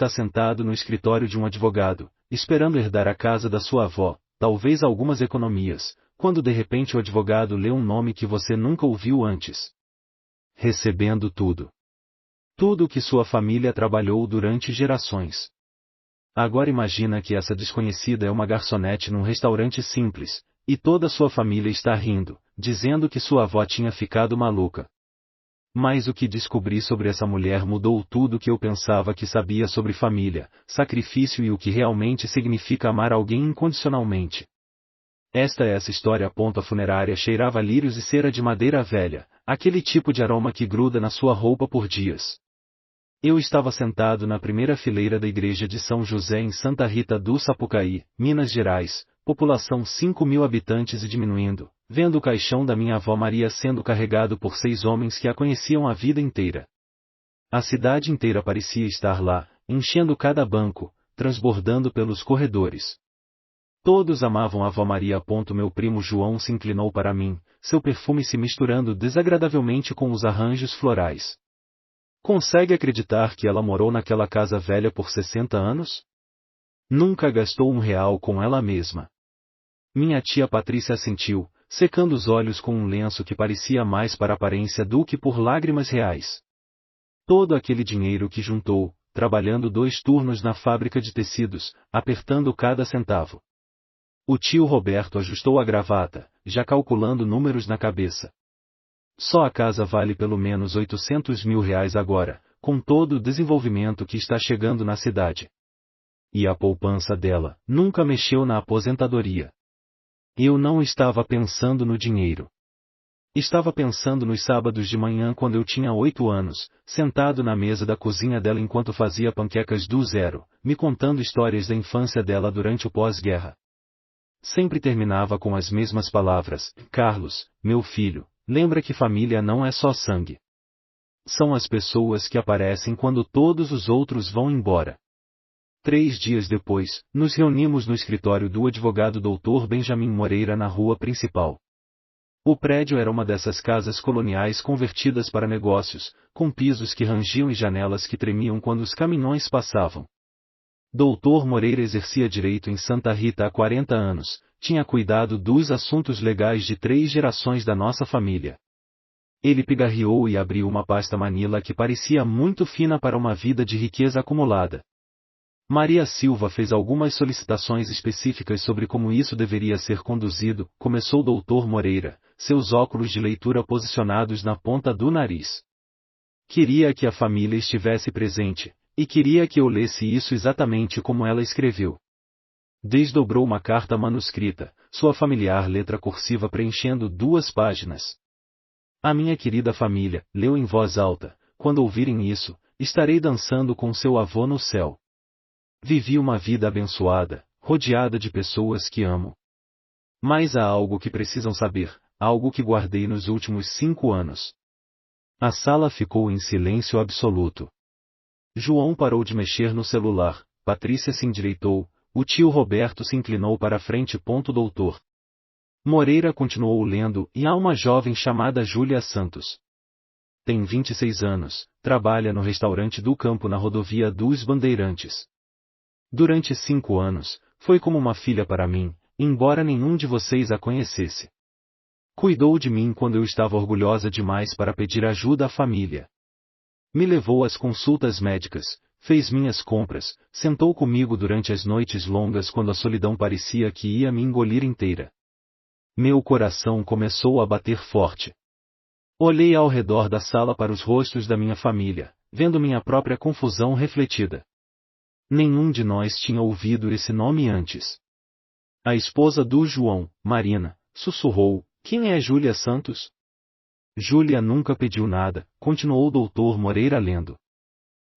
está sentado no escritório de um advogado, esperando herdar a casa da sua avó, talvez algumas economias, quando de repente o advogado lê um nome que você nunca ouviu antes. Recebendo tudo. Tudo o que sua família trabalhou durante gerações. Agora imagina que essa desconhecida é uma garçonete num restaurante simples, e toda sua família está rindo, dizendo que sua avó tinha ficado maluca. Mas o que descobri sobre essa mulher mudou tudo o que eu pensava que sabia sobre família, sacrifício e o que realmente significa amar alguém incondicionalmente. Esta é essa história. A funerária cheirava lírios e cera de madeira velha, aquele tipo de aroma que gruda na sua roupa por dias. Eu estava sentado na primeira fileira da igreja de São José em Santa Rita do Sapucaí, Minas Gerais, população 5.000 habitantes e diminuindo, vendo o caixão da minha avó Maria sendo carregado por 6 homens que a conheciam a vida inteira. A cidade inteira parecia estar lá, enchendo cada banco, transbordando pelos corredores. Todos amavam a avó Maria. Meu primo João se inclinou para mim, seu perfume se misturando desagradavelmente com os arranjos florais. Consegue acreditar que ela morou naquela casa velha por 60 anos? Nunca gastou R$1 com ela mesma. Minha tia Patrícia assentiu, secando os olhos com um lenço que parecia mais para aparência do que por lágrimas reais. Todo aquele dinheiro que juntou, trabalhando 2 turnos na fábrica de tecidos, apertando cada centavo. O tio Roberto ajustou a gravata, já calculando números na cabeça. Só a casa vale pelo menos R$800 mil agora, com todo o desenvolvimento que está chegando na cidade. E a poupança dela nunca mexeu na aposentadoria. Eu não estava pensando no dinheiro. Estava pensando nos sábados de manhã quando eu tinha 8 anos, sentado na mesa da cozinha dela enquanto fazia panquecas do zero, me contando histórias da infância dela durante o pós-guerra. Sempre terminava com as mesmas palavras: Carlos, meu filho, lembra que família não é só sangue. São as pessoas que aparecem quando todos os outros vão embora. 3 dias depois, nos reunimos no escritório do advogado Dr. Benjamin Moreira na rua principal. O prédio era uma dessas casas coloniais convertidas para negócios, com pisos que rangiam e janelas que tremiam quando os caminhões passavam. Dr. Moreira exercia direito em Santa Rita há 40 anos, tinha cuidado dos assuntos legais de 3 gerações da nossa família. Ele pigarreou e abriu uma pasta Manila que parecia muito fina para uma vida de riqueza acumulada. Maria Silva fez algumas solicitações específicas sobre como isso deveria ser conduzido, começou Dr. Moreira, seus óculos de leitura posicionados na ponta do nariz. Queria que a família estivesse presente, e queria que eu lesse isso exatamente como ela escreveu. Desdobrou uma carta manuscrita, sua familiar letra cursiva preenchendo 2 páginas. A minha querida família, leu em voz alta, quando ouvirem isso, estarei dançando com seu avô no céu. Vivi uma vida abençoada, rodeada de pessoas que amo. Mas há algo que precisam saber, algo que guardei nos últimos 5 anos. A sala ficou em silêncio absoluto. João parou de mexer no celular, Patrícia se endireitou, o tio Roberto se inclinou para a frente. Doutor Moreira continuou lendo, e há uma jovem chamada Júlia Santos. Tem 26 anos, trabalha no restaurante do campo na rodovia dos Bandeirantes. Durante 5 anos, foi como uma filha para mim, embora nenhum de vocês a conhecesse. Cuidou de mim quando eu estava orgulhosa demais para pedir ajuda à família. Me levou às consultas médicas, fez minhas compras, sentou comigo durante as noites longas quando a solidão parecia que ia me engolir inteira. Meu coração começou a bater forte. Olhei ao redor da sala para os rostos da minha família, vendo minha própria confusão refletida. Nenhum de nós tinha ouvido esse nome antes. A esposa do João, Marina, sussurrou: quem é Júlia Santos? Júlia nunca pediu nada, continuou o Dr. Moreira lendo.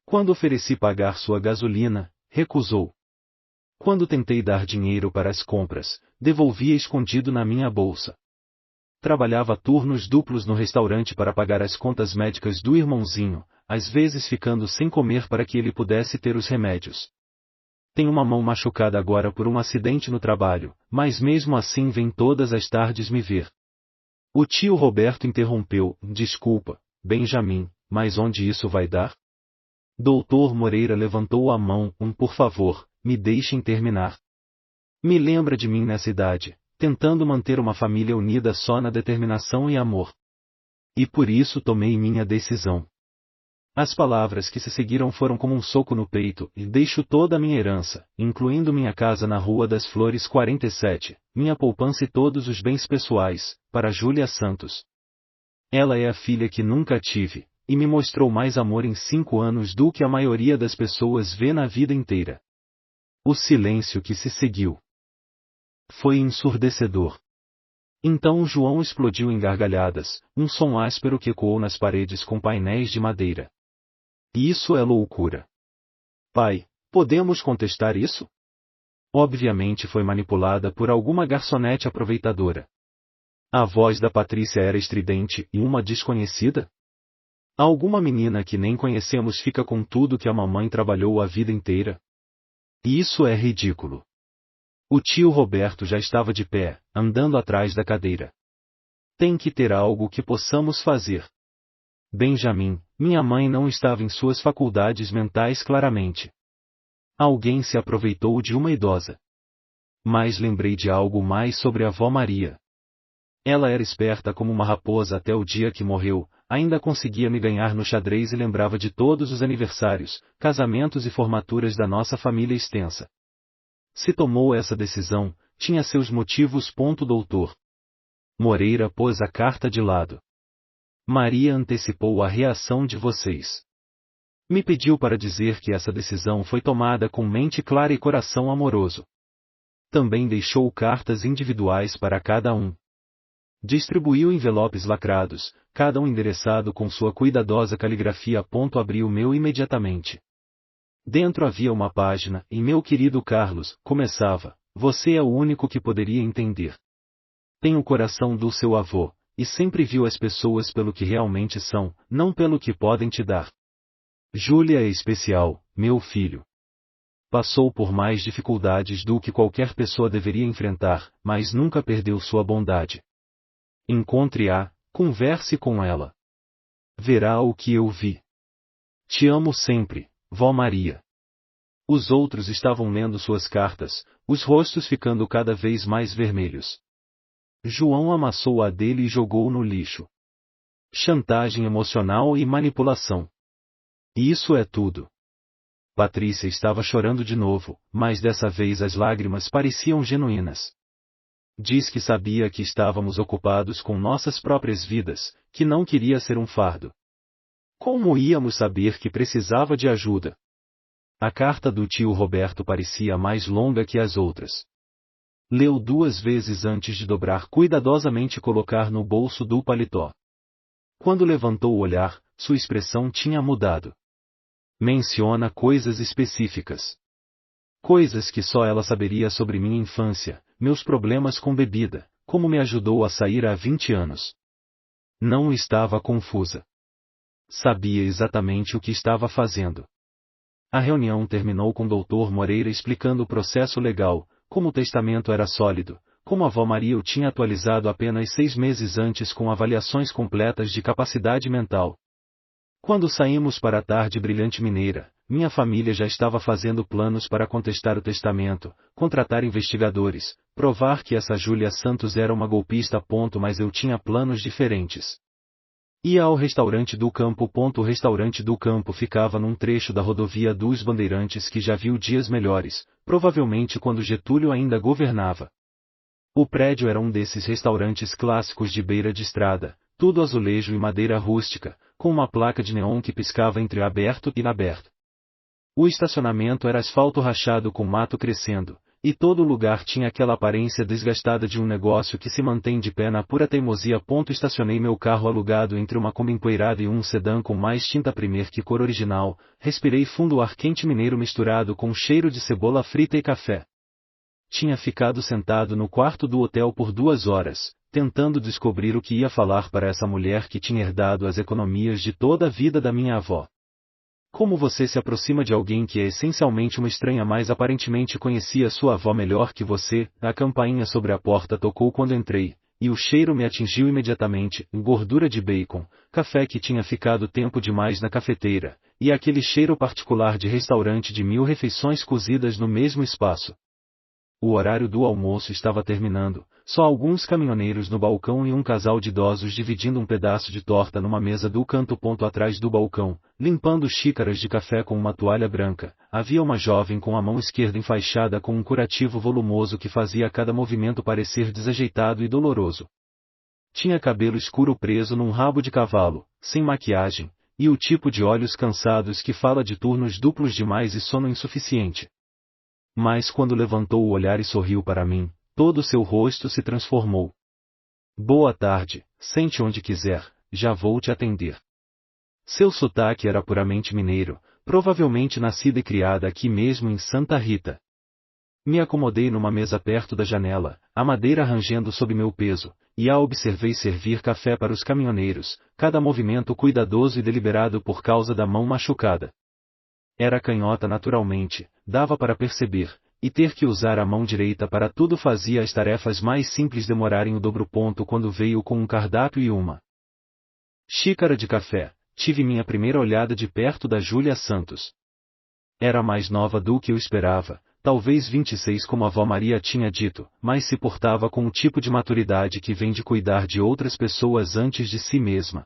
Quando ofereci pagar sua gasolina, recusou. Quando tentei dar dinheiro para as compras, devolvia escondido na minha bolsa. Trabalhava turnos duplos no restaurante para pagar as contas médicas do irmãozinho, às vezes ficando sem comer para que ele pudesse ter os remédios. Tem uma mão machucada agora por um acidente no trabalho, mas mesmo assim vem todas as tardes me ver. O tio Roberto interrompeu: desculpa, Benjamin, mas onde isso vai dar? Doutor Moreira levantou a mão, por favor, me deixem terminar. Me lembra de mim nessa idade, tentando manter uma família unida só na determinação e amor. E por isso tomei minha decisão. As palavras que se seguiram foram como um soco no peito, e deixo toda a minha herança, incluindo minha casa na Rua das Flores 47, minha poupança e todos os bens pessoais, para Júlia Santos. Ela é a filha que nunca tive, e me mostrou mais amor em 5 anos do que a maioria das pessoas vê na vida inteira. O silêncio que se seguiu foi ensurdecedor. Então João explodiu em gargalhadas, um som áspero que ecoou nas paredes com painéis de madeira. Isso é loucura. Pai, podemos contestar isso? Obviamente foi manipulada por alguma garçonete aproveitadora. A voz da Patrícia era estridente e uma desconhecida? Alguma menina que nem conhecemos fica com tudo que a mamãe trabalhou a vida inteira? Isso é ridículo. O tio Roberto já estava de pé, andando atrás da cadeira. Tem que ter algo que possamos fazer. Benjamin, minha mãe não estava em suas faculdades mentais claramente. Alguém se aproveitou de uma idosa. Mas lembrei de algo mais sobre a avó Maria. Ela era esperta como uma raposa até o dia que morreu, ainda conseguia me ganhar no xadrez e lembrava de todos os aniversários, casamentos e formaturas da nossa família extensa. Se tomou essa decisão, tinha seus motivos. Doutor Moreira pôs a carta de lado. Maria antecipou a reação de vocês. Me pediu para dizer que essa decisão foi tomada com mente clara e coração amoroso. Também deixou cartas individuais para cada um. Distribuiu envelopes lacrados, cada um endereçado com sua cuidadosa caligrafia. Abri o meu imediatamente. Dentro havia uma página, e meu querido Carlos, começava: você é o único que poderia entender. Tem o coração do seu avô, e sempre viu as pessoas pelo que realmente são, não pelo que podem te dar. Júlia é especial, meu filho. Passou por mais dificuldades do que qualquer pessoa deveria enfrentar, mas nunca perdeu sua bondade. Encontre-a, converse com ela. Verá o que eu vi. Te amo sempre, vó Maria. Os outros estavam lendo suas cartas, os rostos ficando cada vez mais vermelhos. João amassou a dele e jogou no lixo. Chantagem emocional e manipulação. Isso é tudo. Patrícia estava chorando de novo, mas dessa vez as lágrimas pareciam genuínas. Diz que sabia que estávamos ocupados com nossas próprias vidas, que não queria ser um fardo. Como íamos saber que precisava de ajuda? A carta do tio Roberto parecia mais longa que as outras. Leu 2 vezes antes de dobrar cuidadosamente e colocar no bolso do paletó. Quando levantou o olhar, sua expressão tinha mudado. Menciona coisas específicas. Coisas que só ela saberia sobre minha infância, meus problemas com bebida, como me ajudou a sair há 20 anos. Não estava confusa. Sabia exatamente o que estava fazendo. A reunião terminou com o Dr. Moreira explicando o processo legal, como o testamento era sólido, como a avó Maria o tinha atualizado apenas 6 meses antes com avaliações completas de capacidade mental. Quando saímos para a tarde brilhante mineira, minha família já estava fazendo planos para contestar o testamento, contratar investigadores, provar que essa Júlia Santos era uma golpista. Mas eu tinha planos diferentes. Ia ao restaurante do campo. O restaurante do campo ficava num trecho da rodovia dos Bandeirantes que já viu dias melhores, provavelmente quando Getúlio ainda governava. O prédio era um desses restaurantes clássicos de beira de estrada, tudo azulejo e madeira rústica, com uma placa de neon que piscava entre aberto e inaberto. O estacionamento era asfalto rachado com mato crescendo, e todo lugar tinha aquela aparência desgastada de um negócio que se mantém de pé na pura teimosia. Estacionei meu carro alugado entre uma Kombi empoeirada e um sedã com mais tinta primer que cor original, respirei fundo o ar quente mineiro misturado com cheiro de cebola frita e café. Tinha ficado sentado no quarto do hotel por 2 horas, tentando descobrir o que ia falar para essa mulher que tinha herdado as economias de toda a vida da minha avó. Como você se aproxima de alguém que é essencialmente uma estranha, mas aparentemente conhecia sua avó melhor que você? A campainha sobre a porta tocou quando entrei, e o cheiro me atingiu imediatamente, gordura de bacon, café que tinha ficado tempo demais na cafeteira, e aquele cheiro particular de restaurante de 1000 refeições cozidas no mesmo espaço. O horário do almoço estava terminando, só alguns caminhoneiros no balcão e um casal de idosos dividindo um pedaço de torta numa mesa do canto atrás do balcão, limpando xícaras de café com uma toalha branca. Havia uma jovem com a mão esquerda enfaixada com um curativo volumoso que fazia cada movimento parecer desajeitado e doloroso. Tinha cabelo escuro preso num rabo de cavalo, sem maquiagem, e o tipo de olhos cansados que fala de turnos duplos demais e sono insuficiente. Mas quando levantou o olhar e sorriu para mim, todo o seu rosto se transformou. Boa tarde, sente onde quiser, já vou te atender. Seu sotaque era puramente mineiro, provavelmente nascida e criada aqui mesmo em Santa Rita. Me acomodei numa mesa perto da janela, a madeira rangendo sob meu peso, e a observei servir café para os caminhoneiros, cada movimento cuidadoso e deliberado por causa da mão machucada. Era canhota naturalmente, dava para perceber, e ter que usar a mão direita para tudo fazia as tarefas mais simples demorarem o dobro. Quando veio com um cardápio e uma xícara de café, tive minha primeira olhada de perto da Júlia Santos. Era mais nova do que eu esperava, talvez 26 como a avó Maria tinha dito, mas se portava com o tipo de maturidade que vem de cuidar de outras pessoas antes de si mesma.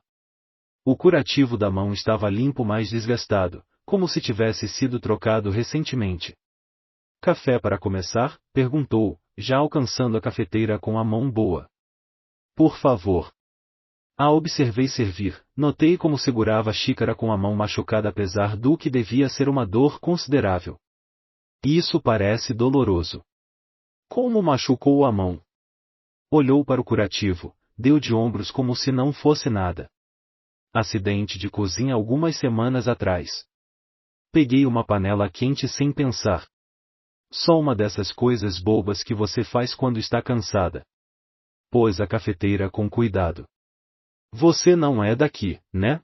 O curativo da mão estava limpo, mas desgastado, como se tivesse sido trocado recentemente. Café para começar? Perguntou, já alcançando a cafeteira com a mão boa. Por favor. A observei servir, notei como segurava a xícara com a mão machucada apesar do que devia ser uma dor considerável. Isso parece doloroso. Como machucou a mão? Olhou para o curativo, deu de ombros como se não fosse nada. Acidente de cozinha algumas semanas atrás. Peguei uma panela quente sem pensar. Só uma dessas coisas bobas que você faz quando está cansada. Pôs a cafeteira com cuidado. Você não é daqui, né?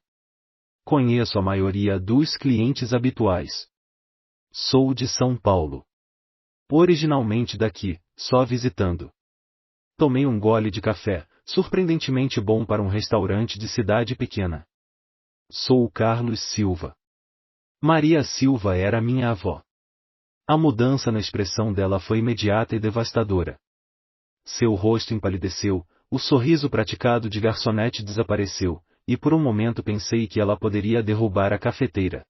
Conheço a maioria dos clientes habituais. Sou de São Paulo. Originalmente daqui, só visitando. Tomei um gole de café, surpreendentemente bom para um restaurante de cidade pequena. Sou o Carlos Silva. Maria Silva era minha avó. A mudança na expressão dela foi imediata e devastadora. Seu rosto empalideceu, o sorriso praticado de garçonete desapareceu, e por um momento pensei que ela poderia derrubar a cafeteira.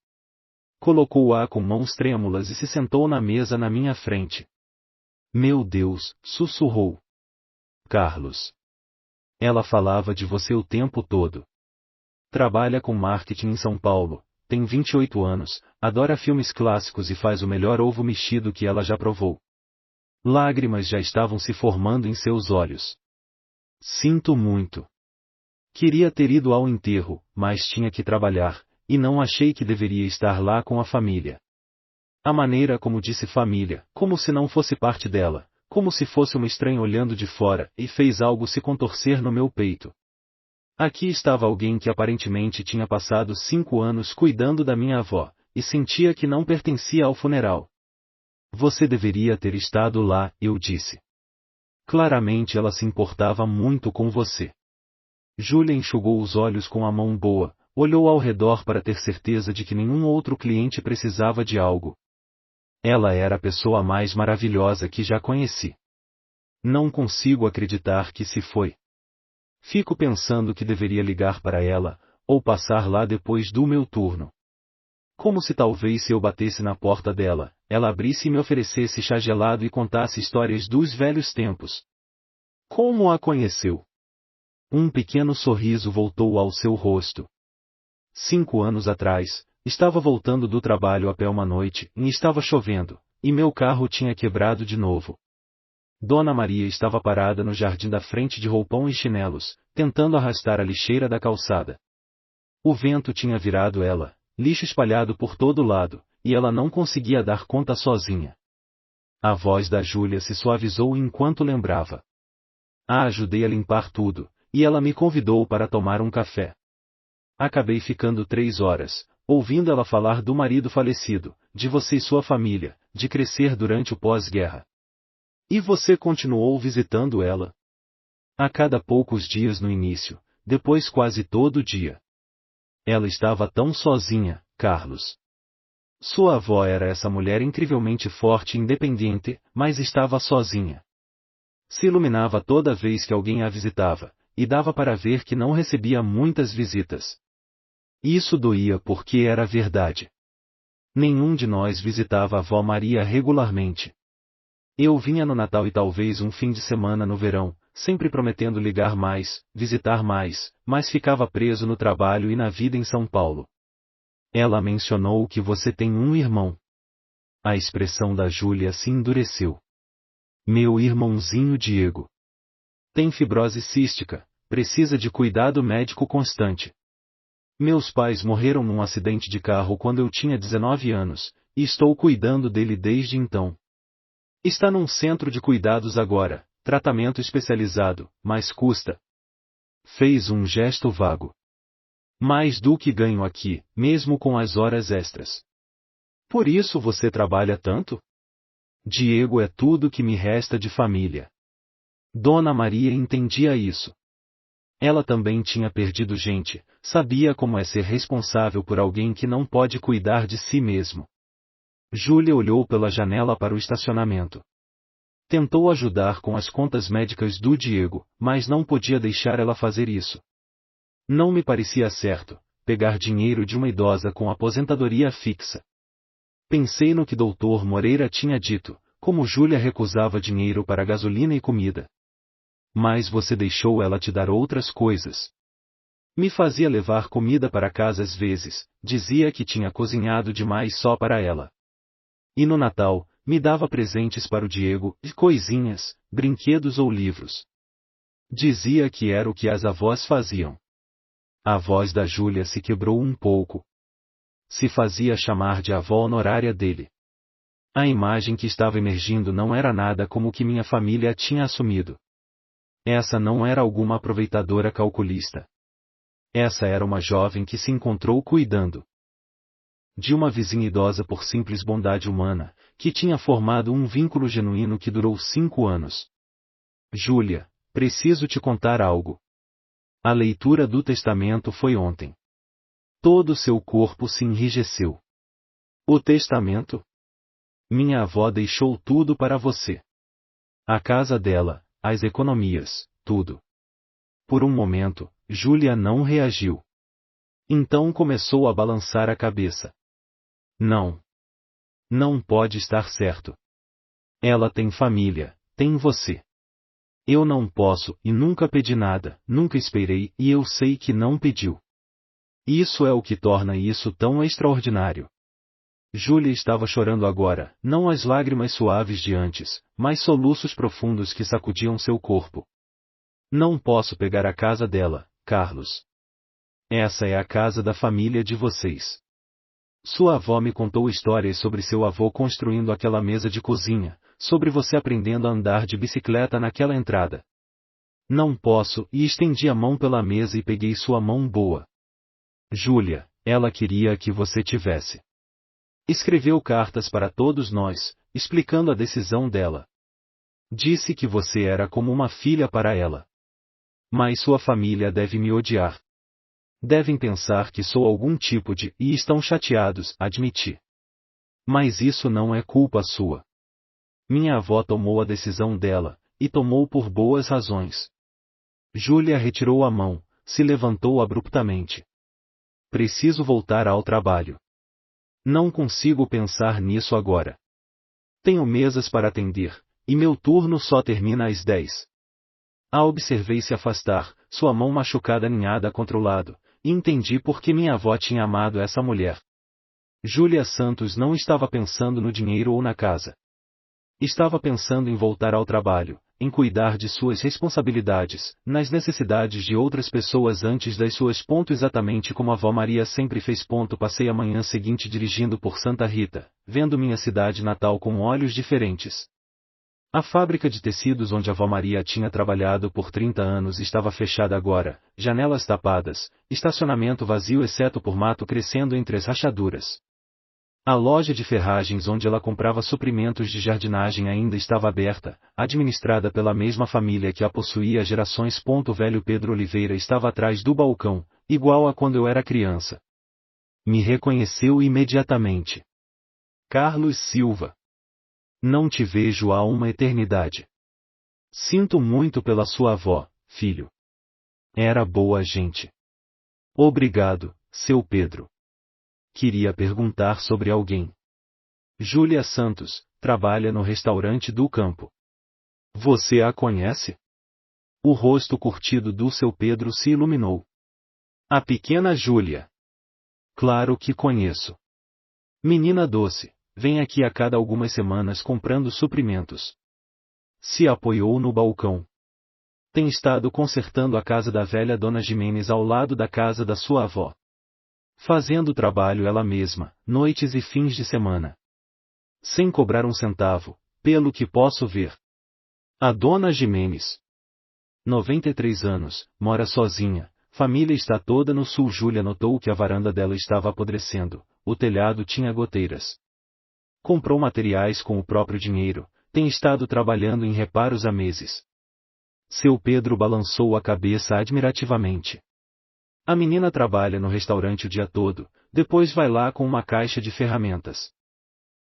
Colocou-a com mãos trêmulas e se sentou na mesa na minha frente. Meu Deus, sussurrou. Carlos. Ela falava de você o tempo todo. Trabalha com marketing em São Paulo, tem 28 anos, adora filmes clássicos e faz o melhor ovo mexido que ela já provou. Lágrimas já estavam se formando em seus olhos. Sinto muito. Queria ter ido ao enterro, mas tinha que trabalhar, e não achei que deveria estar lá com a família. A maneira como disse família, como se não fosse parte dela, como se fosse uma estranha olhando de fora, e fez algo se contorcer no meu peito. Aqui estava alguém que aparentemente tinha passado 5 anos cuidando da minha avó, e sentia que não pertencia ao funeral. Você deveria ter estado lá, eu disse. Claramente ela se importava muito com você. Júlia enxugou os olhos com a mão boa, olhou ao redor para ter certeza de que nenhum outro cliente precisava de algo. Ela era a pessoa mais maravilhosa que já conheci. Não consigo acreditar que se foi. Fico pensando que deveria ligar para ela, ou passar lá depois do meu turno. Como se talvez se eu batesse na porta dela, ela abrisse e me oferecesse chá gelado e contasse histórias dos velhos tempos. Como a conheceu? Um pequeno sorriso voltou ao seu rosto. 5 anos atrás, estava voltando do trabalho a pé uma noite, e estava chovendo, e meu carro tinha quebrado de novo. Dona Maria estava parada no jardim da frente de roupão e chinelos, tentando arrastar a lixeira da calçada. O vento tinha virado ela, lixo espalhado por todo lado, e ela não conseguia dar conta sozinha. A voz da Júlia se suavizou enquanto lembrava. A ajudei a limpar tudo, e ela me convidou para tomar um café. Acabei ficando 3 horas, ouvindo ela falar do marido falecido, de você e sua família, de crescer durante o pós-guerra. E você continuou visitando ela? A cada poucos dias no início, depois quase todo dia. Ela estava tão sozinha, Carlos. Sua avó era essa mulher incrivelmente forte e independente, mas estava sozinha. Se iluminava toda vez que alguém a visitava, e dava para ver que não recebia muitas visitas. Isso doía porque era verdade. Nenhum de nós visitava a avó Maria regularmente. Eu vinha no Natal e talvez um fim de semana no verão, sempre prometendo ligar mais, visitar mais, mas ficava preso no trabalho e na vida em São Paulo. Ela mencionou que você tem um irmão. A expressão da Júlia se endureceu. Meu irmãozinho Diego. Tem fibrose cística, precisa de cuidado médico constante. Meus pais morreram num acidente de carro quando eu tinha 19 anos, e estou cuidando dele desde então. Está num centro de cuidados agora, tratamento especializado, mas custa. Fez um gesto vago. Mais do que ganho aqui, mesmo com as horas extras. Por isso você trabalha tanto? Diego é tudo que me resta de família. Dona Maria entendia isso. Ela também tinha perdido gente, sabia como é ser responsável por alguém que não pode cuidar de si mesmo. Júlia olhou pela janela para o estacionamento. Tentou ajudar com as contas médicas do Diego, mas não podia deixar ela fazer isso. Não me parecia certo, pegar dinheiro de uma idosa com aposentadoria fixa. Pensei no que Dr. Moreira tinha dito, como Júlia recusava dinheiro para gasolina e comida. Mas você deixou ela te dar outras coisas. Me fazia levar comida para casa às vezes, dizia que tinha cozinhado demais só para ela. E no Natal, me dava presentes para o Diego, coisinhas, brinquedos ou livros. Dizia que era o que as avós faziam. A voz da Júlia se quebrou um pouco. Se fazia chamar de avó honorária dele. A imagem que estava emergindo não era nada como o que minha família tinha assumido. Essa não era alguma aproveitadora calculista. Essa era uma jovem que se encontrou cuidando de uma vizinha idosa por simples bondade humana, que tinha formado um vínculo genuíno que durou 5 anos. Júlia, preciso te contar algo. A leitura do testamento foi ontem. Todo seu corpo se enrijeceu. O testamento? Minha avó deixou tudo para você. A casa dela, as economias, tudo. Por um momento, Júlia não reagiu. Então começou a balançar a cabeça. Não. Não pode estar certo. Ela tem família, tem você. Eu não posso e nunca pedi nada, nunca esperei e eu sei que não pediu. Isso é o que torna isso tão extraordinário. Júlia estava chorando agora, não as lágrimas suaves de antes, mas soluços profundos que sacudiam seu corpo. Não posso pegar a casa dela, Carlos. Essa é a casa da família de vocês. Sua avó me contou histórias sobre seu avô construindo aquela mesa de cozinha, sobre você aprendendo a andar de bicicleta naquela entrada. Não posso, e estendi a mão pela mesa e peguei sua mão boa. Júlia, ela queria que você tivesse. Escreveu cartas para todos nós, explicando a decisão dela. Disse que você era como uma filha para ela. Mas sua família deve me odiar. Devem pensar que sou algum tipo de, e estão chateados, admiti. Mas isso não é culpa sua. Minha avó tomou a decisão dela, e tomou por boas razões. Júlia retirou a mão, se levantou abruptamente. Preciso voltar ao trabalho. Não consigo pensar nisso agora. Tenho mesas para atender, e meu turno só termina às 10. A observei se afastar, sua mão machucada aninhada contra o lado, e entendi por que minha avó tinha amado essa mulher. Júlia Santos não estava pensando no dinheiro ou na casa. Estava pensando em voltar ao trabalho, em cuidar de suas responsabilidades, nas necessidades de outras pessoas antes das suas. Exatamente como a avó Maria sempre fez. Passei a manhã seguinte dirigindo por Santa Rita, vendo minha cidade natal com olhos diferentes. A fábrica de tecidos onde a avó Maria tinha trabalhado por 30 anos estava fechada agora, janelas tapadas, estacionamento vazio exceto por mato crescendo entre as rachaduras. A loja de ferragens onde ela comprava suprimentos de jardinagem ainda estava aberta, administrada pela mesma família que a possuía há gerações. Velho Pedro Oliveira estava atrás do balcão, igual a quando eu era criança. Me reconheceu imediatamente. Carlos Silva. Não te vejo há uma eternidade. Sinto muito pela sua avó, filho. Era boa gente. Obrigado, seu Pedro. Queria perguntar sobre alguém. Júlia Santos, trabalha no restaurante do campo. Você a conhece? O rosto curtido do seu Pedro se iluminou. A pequena Júlia. Claro que conheço. Menina doce, vem aqui a cada algumas semanas comprando suprimentos. Se apoiou no balcão. Tem estado consertando a casa da velha Dona Jimenez ao lado da casa da sua avó. Fazendo o trabalho ela mesma, noites e fins de semana. Sem cobrar um centavo, pelo que posso ver. A Dona Jimenez. 93 anos, mora sozinha, família está toda no sul. Júlia notou que a varanda dela estava apodrecendo, o telhado tinha goteiras. Comprou materiais com o próprio dinheiro, tem estado trabalhando em reparos há meses. Seu Pedro balançou a cabeça admirativamente. A menina trabalha no restaurante o dia todo, depois vai lá com uma caixa de ferramentas.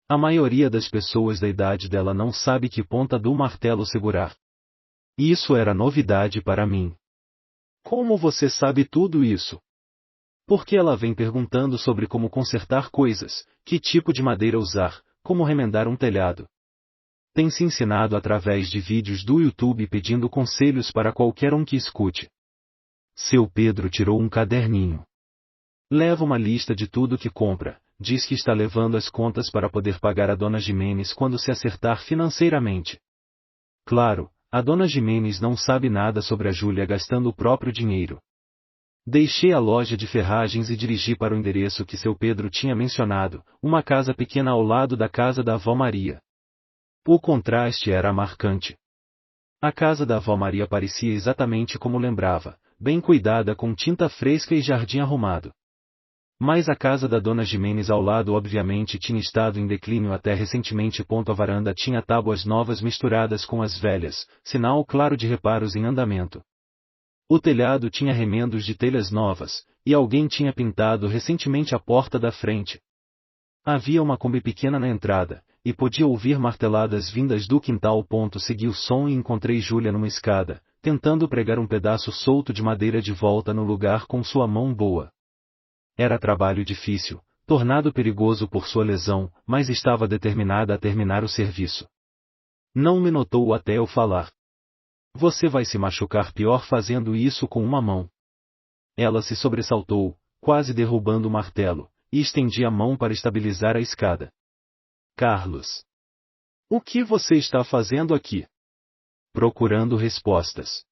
A maioria das pessoas da idade dela não sabe que ponta do martelo segurar. Isso era novidade para mim. Como você sabe tudo isso? Porque ela vem perguntando sobre como consertar coisas, que tipo de madeira usar, como remendar um telhado. Tem se ensinado através de vídeos do YouTube pedindo conselhos para qualquer um que escute. Seu Pedro tirou um caderninho. Leva uma lista de tudo que compra, diz que está levando as contas para poder pagar a Dona Jimenez quando se acertar financeiramente. Claro, a Dona Jimenez não sabe nada sobre a Júlia gastando o próprio dinheiro. Deixei a loja de ferragens e dirigi para o endereço que seu Pedro tinha mencionado, uma casa pequena ao lado da casa da avó Maria. O contraste era marcante. A casa da avó Maria parecia exatamente como lembrava, bem cuidada com tinta fresca e jardim arrumado. Mas a casa da Dona Jimenez ao lado obviamente tinha estado em declínio até recentemente. A varanda tinha tábuas novas misturadas com as velhas, sinal claro de reparos em andamento. O telhado tinha remendos de telhas novas, e alguém tinha pintado recentemente a porta da frente. Havia uma Kombi pequena na entrada, e podia ouvir marteladas vindas do quintal. Segui o som e encontrei Júlia numa escada, tentando pregar um pedaço solto de madeira de volta no lugar com sua mão boa. Era trabalho difícil, tornado perigoso por sua lesão, mas estava determinada a terminar o serviço. Não me notou até eu falar. Você vai se machucar pior fazendo isso com uma mão. Ela se sobressaltou, quase derrubando o martelo, e estendi a mão para estabilizar a escada. Carlos. O que você está fazendo aqui? Procurando respostas.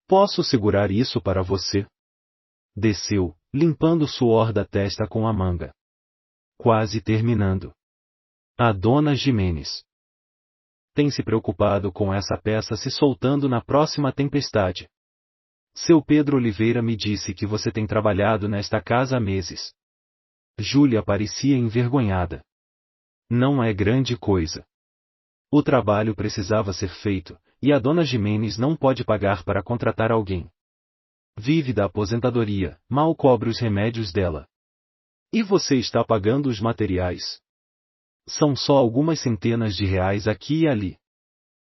Posso segurar isso para você? Desceu, limpando o suor da testa com a manga. Quase terminando. A Dona Jimenez. Tem se preocupado com essa peça se soltando na próxima tempestade. Seu Pedro Oliveira me disse que você tem trabalhado nesta casa há meses. Júlia parecia envergonhada. Não é grande coisa. O trabalho precisava ser feito, e a Dona Jimenez não pode pagar para contratar alguém. Vive da aposentadoria, mal cobre os remédios dela. E você está pagando os materiais? São só algumas centenas de reais aqui e ali.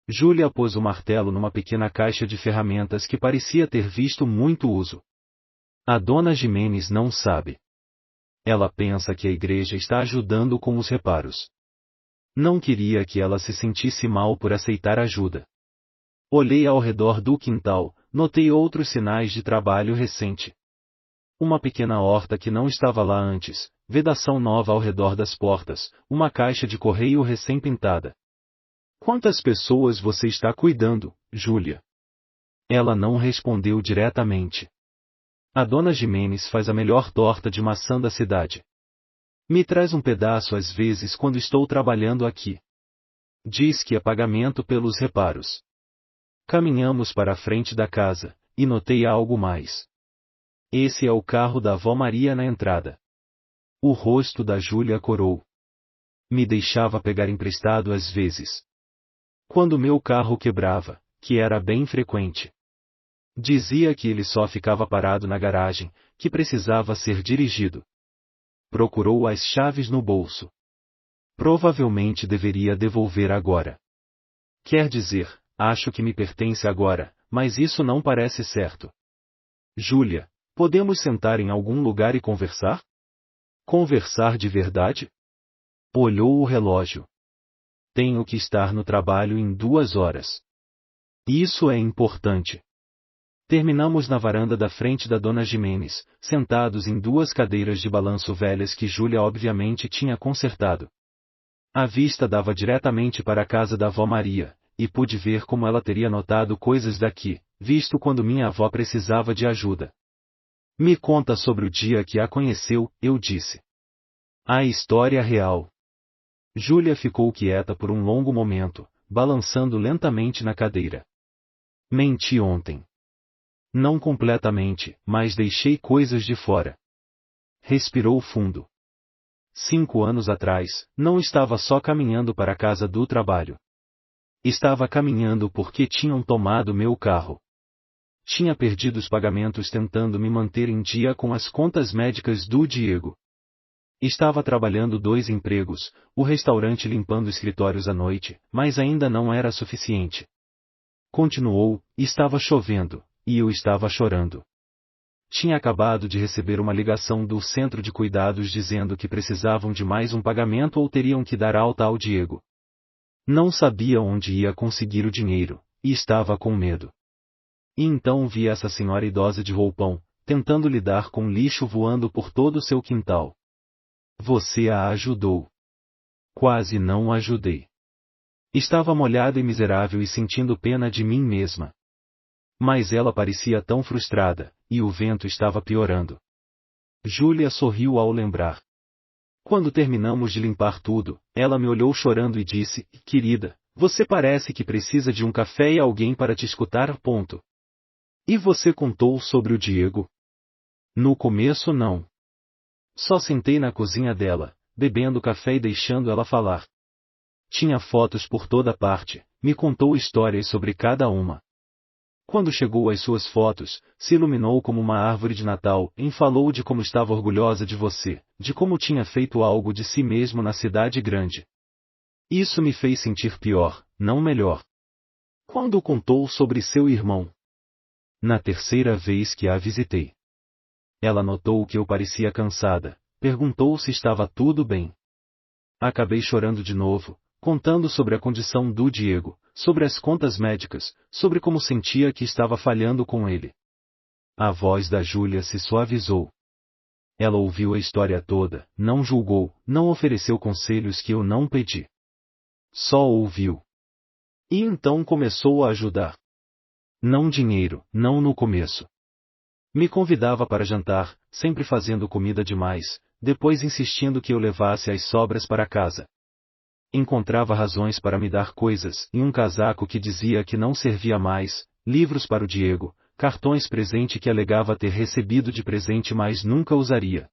Júlia pôs o martelo numa pequena caixa de ferramentas que parecia ter visto muito uso. A Dona Jimenez não sabe. Ela pensa que a igreja está ajudando com os reparos. Não queria que ela se sentisse mal por aceitar ajuda. Olhei ao redor do quintal, notei outros sinais de trabalho recente. Uma pequena horta que não estava lá antes, vedação nova ao redor das portas, uma caixa de correio recém-pintada. Quantas pessoas você está cuidando, Júlia? Ela não respondeu diretamente. A Dona Jimenez faz a melhor torta de maçã da cidade. Me traz um pedaço às vezes quando estou trabalhando aqui. Diz que é pagamento pelos reparos. Caminhamos para a frente da casa, e notei algo mais. Esse é o carro da avó Maria na entrada. O rosto da Júlia corou. Me deixava pegar emprestado às vezes. Quando meu carro quebrava, que era bem frequente. Dizia que ele só ficava parado na garagem, que precisava ser dirigido. Procurou as chaves no bolso. Provavelmente deveria devolver agora. Quer dizer, acho que me pertence agora, mas isso não parece certo. Júlia, podemos sentar em algum lugar e conversar? Conversar de verdade? Olhou o relógio. Tenho que estar no trabalho em 2 horas. Isso é importante. Terminamos na varanda da frente da Dona Jimenez, sentados em 2 cadeiras de balanço velhas que Júlia obviamente tinha consertado. A vista dava diretamente para a casa da avó Maria, e pude ver como ela teria notado coisas daqui, visto quando minha avó precisava de ajuda. Me conta sobre o dia que a conheceu, eu disse. A história real. Júlia ficou quieta por um longo momento, balançando lentamente na cadeira. Menti ontem. Não completamente, mas deixei coisas de fora. Respirou fundo. 5 anos atrás, não estava só caminhando para a casa do trabalho. Estava caminhando porque tinham tomado meu carro. Tinha perdido os pagamentos tentando me manter em dia com as contas médicas do Diego. Estava trabalhando 2 empregos, o restaurante limpando escritórios à noite, mas ainda não era suficiente. Continuou, estava chovendo, e eu estava chorando. Tinha acabado de receber uma ligação do centro de cuidados dizendo que precisavam de mais um pagamento ou teriam que dar alta ao Diego. Não sabia onde ia conseguir o dinheiro, e estava com medo. E então vi essa senhora idosa de roupão, tentando lidar com lixo voando por todo o seu quintal. Você a ajudou. Quase não ajudei. Estava molhada e miserável e sentindo pena de mim mesma. Mas ela parecia tão frustrada, e o vento estava piorando. Júlia sorriu ao lembrar. Quando terminamos de limpar tudo, ela me olhou chorando e disse, querida, você parece que precisa de um café e alguém para te escutar. Ponto. E você contou sobre o Diego? No começo não. Só sentei na cozinha dela, bebendo café e deixando ela falar. Tinha fotos por toda parte, me contou histórias sobre cada uma. Quando chegou às suas fotos, se iluminou como uma árvore de Natal e falou de como estava orgulhosa de você, de como tinha feito algo de si mesmo na cidade grande. Isso me fez sentir pior, não melhor. Quando contou sobre seu irmão? Na 3ª vez que a visitei. Ela notou que eu parecia cansada, perguntou se estava tudo bem. Acabei chorando de novo, contando sobre a condição do Diego, sobre as contas médicas, sobre como sentia que estava falhando com ele. A voz da Júlia se suavizou. Ela ouviu a história toda, não julgou, não ofereceu conselhos que eu não pedi. Só ouviu. E então começou a ajudar. Não dinheiro, não no começo. Me convidava para jantar, sempre fazendo comida demais, depois insistindo que eu levasse as sobras para casa. Encontrava razões para me dar coisas, e um casaco que dizia que não servia mais, livros para o Diego, cartões presente que alegava ter recebido de presente mas nunca usaria.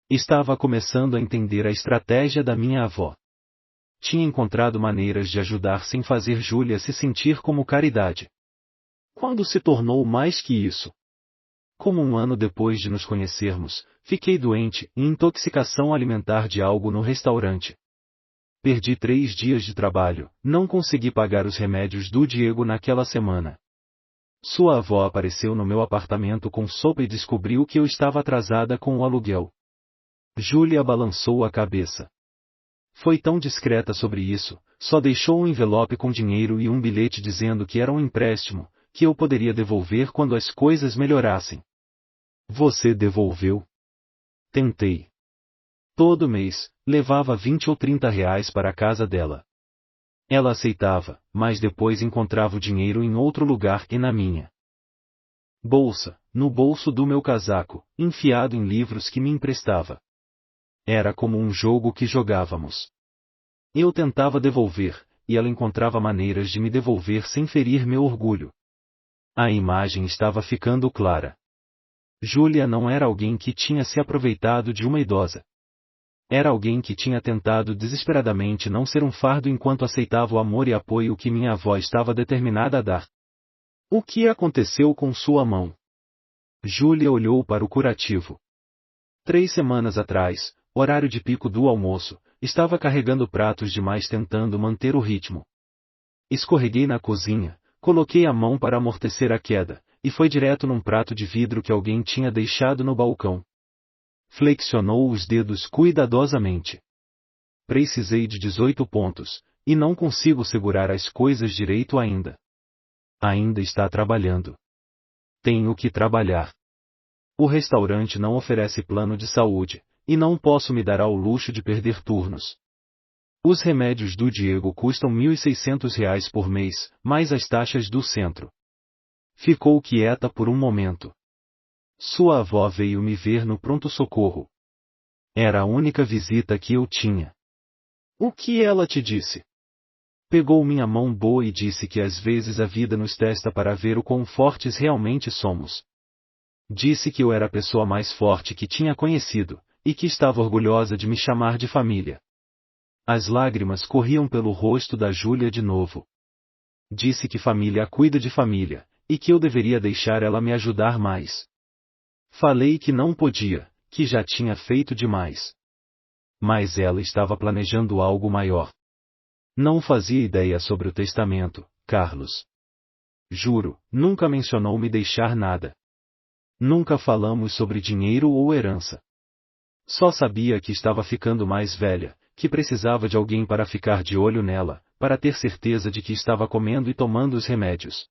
Estava começando a entender a estratégia da minha avó. Tinha encontrado maneiras de ajudar sem fazer Júlia se sentir como caridade. Quando se tornou mais que isso? Como 1 ano depois de nos conhecermos, fiquei doente, em intoxicação alimentar de algo no restaurante. Perdi 3 dias de trabalho, não consegui pagar os remédios do Diego naquela semana. Sua avó apareceu no meu apartamento com sopa e descobriu que eu estava atrasada com o aluguel. Júlia balançou a cabeça. Foi tão discreta sobre isso, só deixou um envelope com dinheiro e um bilhete dizendo que era um empréstimo, que eu poderia devolver quando as coisas melhorassem. Você devolveu? Tentei. Todo mês, levava 20 ou 30 reais para a casa dela. Ela aceitava, mas depois encontrava o dinheiro em outro lugar e na minha bolsa, no bolso do meu casaco, enfiado em livros que me emprestava. Era como um jogo que jogávamos. Eu tentava devolver, e ela encontrava maneiras de me devolver sem ferir meu orgulho. A imagem estava ficando clara. Júlia não era alguém que tinha se aproveitado de uma idosa. Era alguém que tinha tentado desesperadamente não ser um fardo enquanto aceitava o amor e apoio que minha avó estava determinada a dar. O que aconteceu com sua mão? Júlia olhou para o curativo. 3 semanas atrás, horário de pico do almoço, estava carregando pratos demais tentando manter o ritmo. Escorreguei na cozinha, coloquei a mão para amortecer a queda, e foi direto num prato de vidro que alguém tinha deixado no balcão. Flexionou os dedos cuidadosamente. Precisei de 18 pontos, e não consigo segurar as coisas direito ainda. Ainda está trabalhando. Tenho que trabalhar. O restaurante não oferece plano de saúde, e não posso me dar ao luxo de perder turnos. Os remédios do Diego custam R$ 1.600 por mês, mais as taxas do centro. Ficou quieta por um momento. Sua avó veio me ver no pronto-socorro. Era a única visita que eu tinha. O que ela te disse? Pegou minha mão boa e disse que às vezes a vida nos testa para ver o quão fortes realmente somos. Disse que eu era a pessoa mais forte que tinha conhecido, e que estava orgulhosa de me chamar de família. As lágrimas corriam pelo rosto da Júlia de novo. Disse que família cuida de família, e que eu deveria deixar ela me ajudar mais. Falei que não podia, que já tinha feito demais. Mas ela estava planejando algo maior. Não fazia ideia sobre o testamento, Carlos. Juro, nunca mencionou me deixar nada. Nunca falamos sobre dinheiro ou herança. Só sabia que estava ficando mais velha, que precisava de alguém para ficar de olho nela, para ter certeza de que estava comendo e tomando os remédios.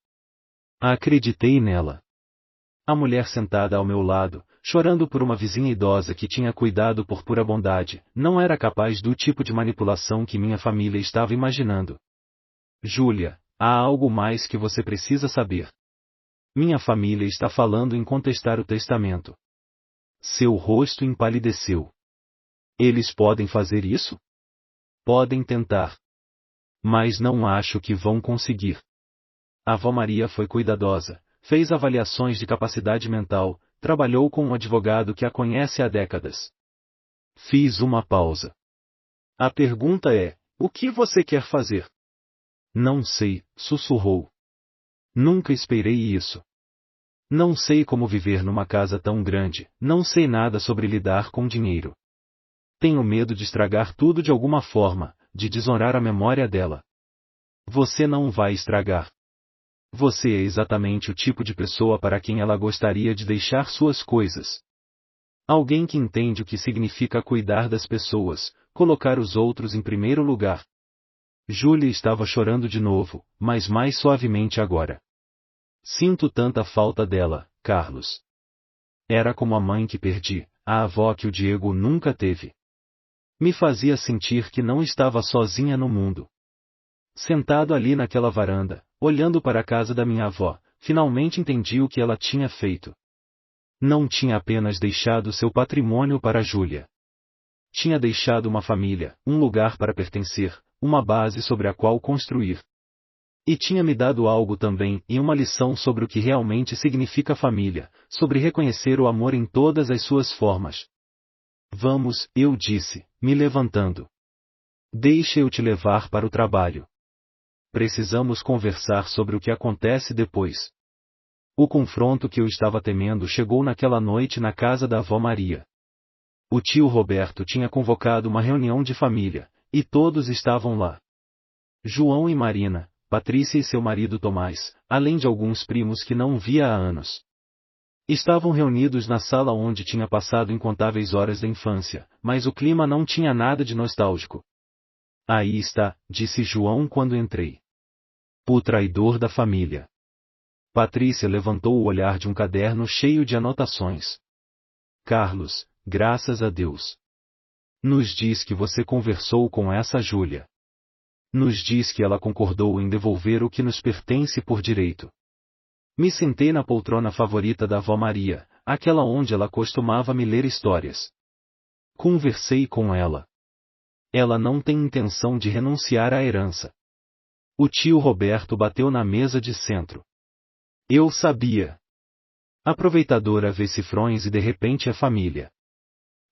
Acreditei nela. A mulher sentada ao meu lado, chorando por uma vizinha idosa que tinha cuidado por pura bondade, não era capaz do tipo de manipulação que minha família estava imaginando. Júlia, há algo mais que você precisa saber. Minha família está falando em contestar o testamento. Seu rosto empalideceu. Eles podem fazer isso? Podem tentar. Mas não acho que vão conseguir. A avó Maria foi cuidadosa, fez avaliações de capacidade mental, trabalhou com um advogado que a conhece há décadas. Fiz uma pausa. A pergunta é, o que você quer fazer? Não sei, sussurrou. Nunca esperei isso. Não sei como viver numa casa tão grande, não sei nada sobre lidar com dinheiro. Tenho medo de estragar tudo de alguma forma, de desonrar a memória dela. Você não vai estragar. Você é exatamente o tipo de pessoa para quem ela gostaria de deixar suas coisas. Alguém que entende o que significa cuidar das pessoas, colocar os outros em primeiro lugar. Júlia estava chorando de novo, mas mais suavemente agora. Sinto tanta falta dela, Carlos. Era como a mãe que perdi, a avó que o Diego nunca teve. Me fazia sentir que não estava sozinha no mundo. Sentado ali naquela varanda, olhando para a casa da minha avó, finalmente entendi o que ela tinha feito. Não tinha apenas deixado seu patrimônio para Júlia. Tinha deixado uma família, um lugar para pertencer, uma base sobre a qual construir. E tinha me dado algo também, e uma lição sobre o que realmente significa família, sobre reconhecer o amor em todas as suas formas. Vamos, eu disse, me levantando. Deixa eu te levar para o trabalho. Precisamos conversar sobre o que acontece depois. O confronto que eu estava temendo chegou naquela noite na casa da avó Maria. O tio Roberto tinha convocado uma reunião de família, e todos estavam lá. João e Marina, Patrícia e seu marido Tomás, além de alguns primos que não via há anos. Estavam reunidos na sala onde tinha passado incontáveis horas da infância, mas o clima não tinha nada de nostálgico. Aí está, disse João quando entrei. O traidor da família. Patrícia levantou o olhar de um caderno cheio de anotações. Carlos, graças a Deus. Nos diz que você conversou com essa Júlia. Nos diz que ela concordou em devolver o que nos pertence por direito. Me sentei na poltrona favorita da avó Maria, aquela onde ela costumava me ler histórias. Conversei com ela. Ela não tem intenção de renunciar à herança. O tio Roberto bateu na mesa de centro. Eu sabia. Aproveitadora vê cifrões e de repente é família.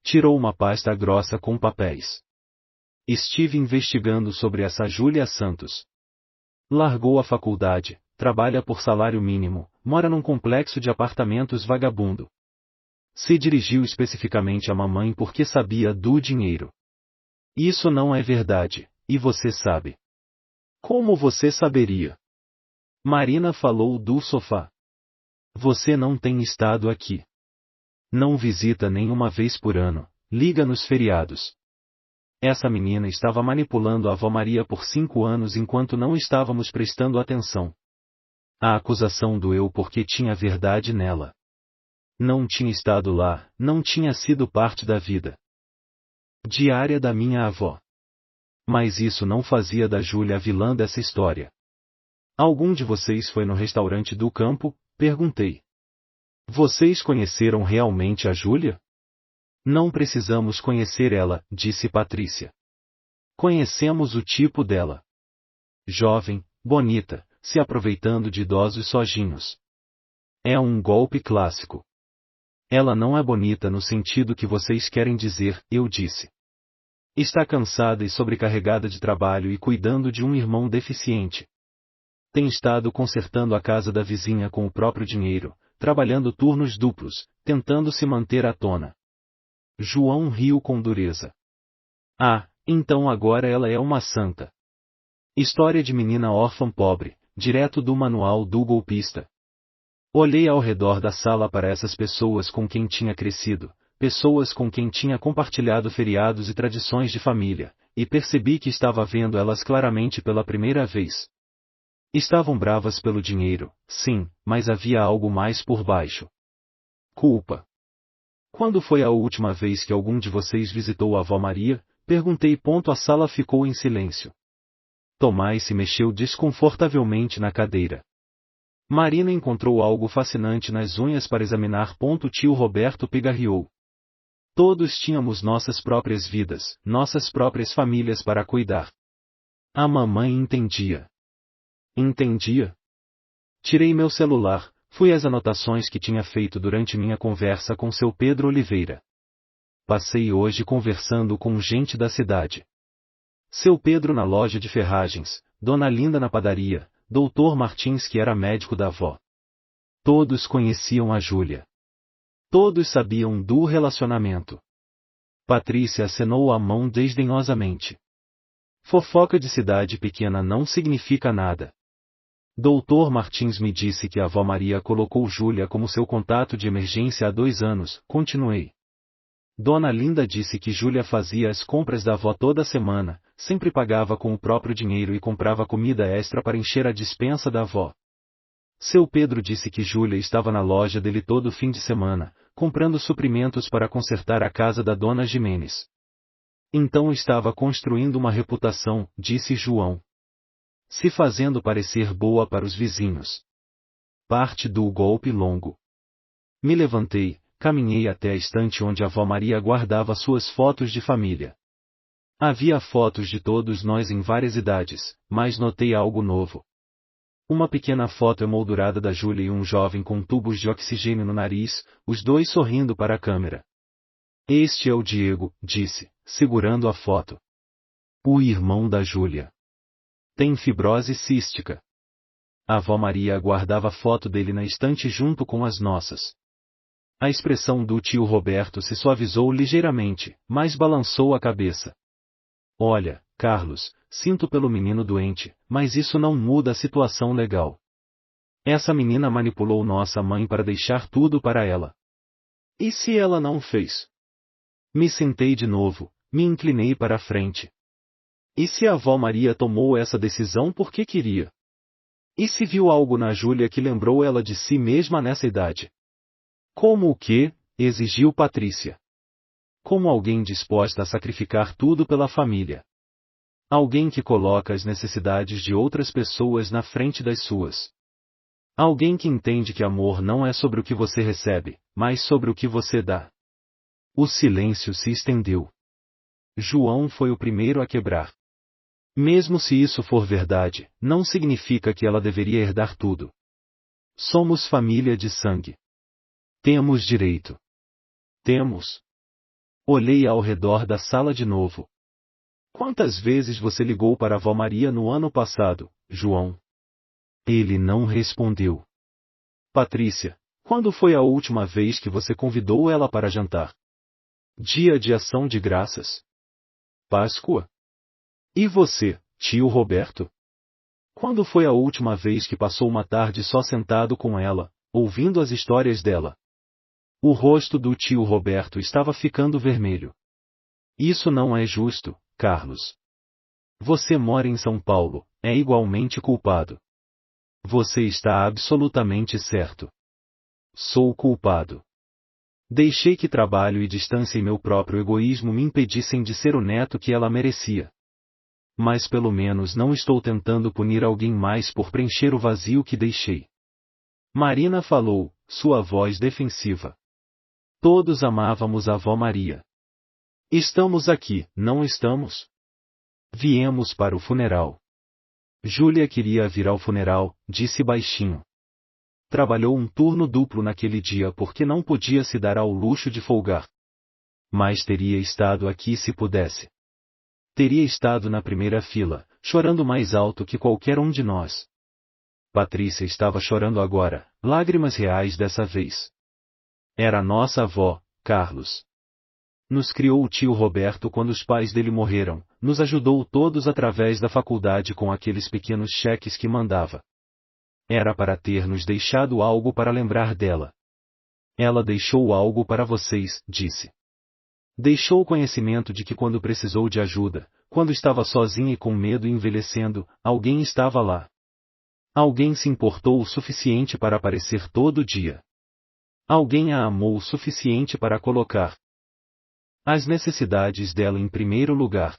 Tirou uma pasta grossa com papéis. Estive investigando sobre essa Júlia Santos. Largou a faculdade, trabalha por salário mínimo, mora num complexo de apartamentos vagabundo. Se dirigiu especificamente à mamãe porque sabia do dinheiro. Isso não é verdade, e você sabe. Como você saberia? Marina falou do sofá. Você não tem estado aqui. Não visita nenhuma vez por ano, liga nos feriados. Essa menina estava manipulando a avó Maria por 5 anos enquanto não estávamos prestando atenção. A acusação doeu porque tinha verdade nela. Não tinha estado lá, não tinha sido parte da vida diária da minha avó. Mas isso não fazia da Júlia a vilã dessa história. Algum de vocês foi no restaurante do campo? Perguntei. Vocês conheceram realmente a Júlia? Não precisamos conhecer ela, disse Patrícia. Conhecemos o tipo dela. Jovem, bonita, se aproveitando de idosos sojinhos. É um golpe clássico. Ela não é bonita no sentido que vocês querem dizer, eu disse. Está cansada e sobrecarregada de trabalho e cuidando de um irmão deficiente. Tem estado consertando a casa da vizinha com o próprio dinheiro, trabalhando turnos duplos, tentando se manter à tona. João riu com dureza. Ah, então agora ela é uma santa. História de menina órfã pobre, direto do manual do golpista. Olhei ao redor da sala para essas pessoas com quem tinha crescido, pessoas com quem tinha compartilhado feriados e tradições de família, e percebi que estava vendo elas claramente pela primeira vez. Estavam bravas pelo dinheiro, sim, mas havia algo mais por baixo. Culpa. Quando foi a última vez que algum de vocês visitou a avó Maria? Perguntei. A sala ficou em silêncio. Tomás se mexeu desconfortavelmente na cadeira. Marina encontrou algo fascinante nas unhas para examinar. O tio Roberto pigarreou. Todos tínhamos nossas próprias vidas, nossas próprias famílias para cuidar. A mamãe entendia. Entendia? Tirei meu celular, fui às anotações que tinha feito durante minha conversa com seu Pedro Oliveira. Passei hoje conversando com gente da cidade. Seu Pedro na loja de ferragens, Dona Linda na padaria, Dr. Martins que era médico da avó. Todos conheciam a Júlia. Todos sabiam do relacionamento. Patrícia acenou a mão desdenhosamente. Fofoca de cidade pequena não significa nada. Dr. Martins me disse que a avó Maria colocou Júlia como seu contato de emergência há 2 anos, continuei. Dona Linda disse que Júlia fazia as compras da avó toda semana, sempre pagava com o próprio dinheiro e comprava comida extra para encher a despensa da avó. Seu Pedro disse que Júlia estava na loja dele todo fim de semana, comprando suprimentos para consertar a casa da Dona Jimenez. Então estava construindo uma reputação, disse João. Se fazendo parecer boa para os vizinhos. Parte do golpe longo. Me levantei, caminhei até a estante onde a avó Maria guardava suas fotos de família. Havia fotos de todos nós em várias idades, mas notei algo novo. Uma pequena foto emoldurada da Júlia e um jovem com tubos de oxigênio no nariz, os dois sorrindo para a câmera. Este é o Diego, disse, segurando a foto. O irmão da Júlia. Tem fibrose cística. A avó Maria guardava a foto dele na estante junto com as nossas. A expressão do tio Roberto se suavizou ligeiramente, mas balançou a cabeça. Olha, Carlos, sinto pelo menino doente, mas isso não muda a situação legal. Essa menina manipulou nossa mãe para deixar tudo para ela. E se ela não fez? Me sentei de novo, me inclinei para a frente. E se a avó Maria tomou essa decisão porque queria? E se viu algo na Júlia que lembrou ela de si mesma nessa idade? Como o quê? Exigiu Patrícia. Como alguém disposta a sacrificar tudo pela família. Alguém que coloca as necessidades de outras pessoas na frente das suas. Alguém que entende que amor não é sobre o que você recebe, mas sobre o que você dá. O silêncio se estendeu. João foi o primeiro a quebrar. Mesmo se isso for verdade, não significa que ela deveria herdar tudo. Somos família de sangue. Temos direito. Temos. Olhei ao redor da sala de novo. Quantas vezes você ligou para a avó Maria no ano passado, João? Ele não respondeu. Patrícia, Quando foi a última vez que você convidou ela para jantar? Dia de Ação de Graças. Páscoa. E você, tio Roberto? Quando foi a última vez que passou uma tarde só sentado com ela, ouvindo as histórias dela? O rosto do tio Roberto estava ficando vermelho. Isso não é justo, Carlos. Você mora em São Paulo, é igualmente culpado. Você está absolutamente certo. Sou culpado. Deixei que trabalho e distância e meu próprio egoísmo me impedissem de ser o neto que ela merecia. Mas pelo menos não estou tentando punir alguém mais por preencher o vazio que deixei. Marina falou, sua voz defensiva. Todos amávamos a avó Maria. Estamos aqui, não estamos? Viemos para o funeral. Júlia queria vir ao funeral, disse baixinho. Trabalhou um turno duplo naquele dia porque não podia se dar ao luxo de folgar. Mas teria estado aqui se pudesse. Teria estado na primeira fila, chorando mais alto que qualquer um de nós. Patrícia estava chorando agora, lágrimas reais dessa vez. Era nossa avó, Carlos. Nos criou o tio Roberto quando os pais dele morreram, nos ajudou todos através da faculdade com aqueles pequenos cheques que mandava. Era para ter nos deixado algo para lembrar dela. Ela deixou algo para vocês, disse. Deixou o conhecimento de que quando precisou de ajuda, quando estava sozinha e com medo e envelhecendo, alguém estava lá. Alguém se importou o suficiente para aparecer todo dia. Alguém a amou o suficiente para colocar as necessidades dela em primeiro lugar.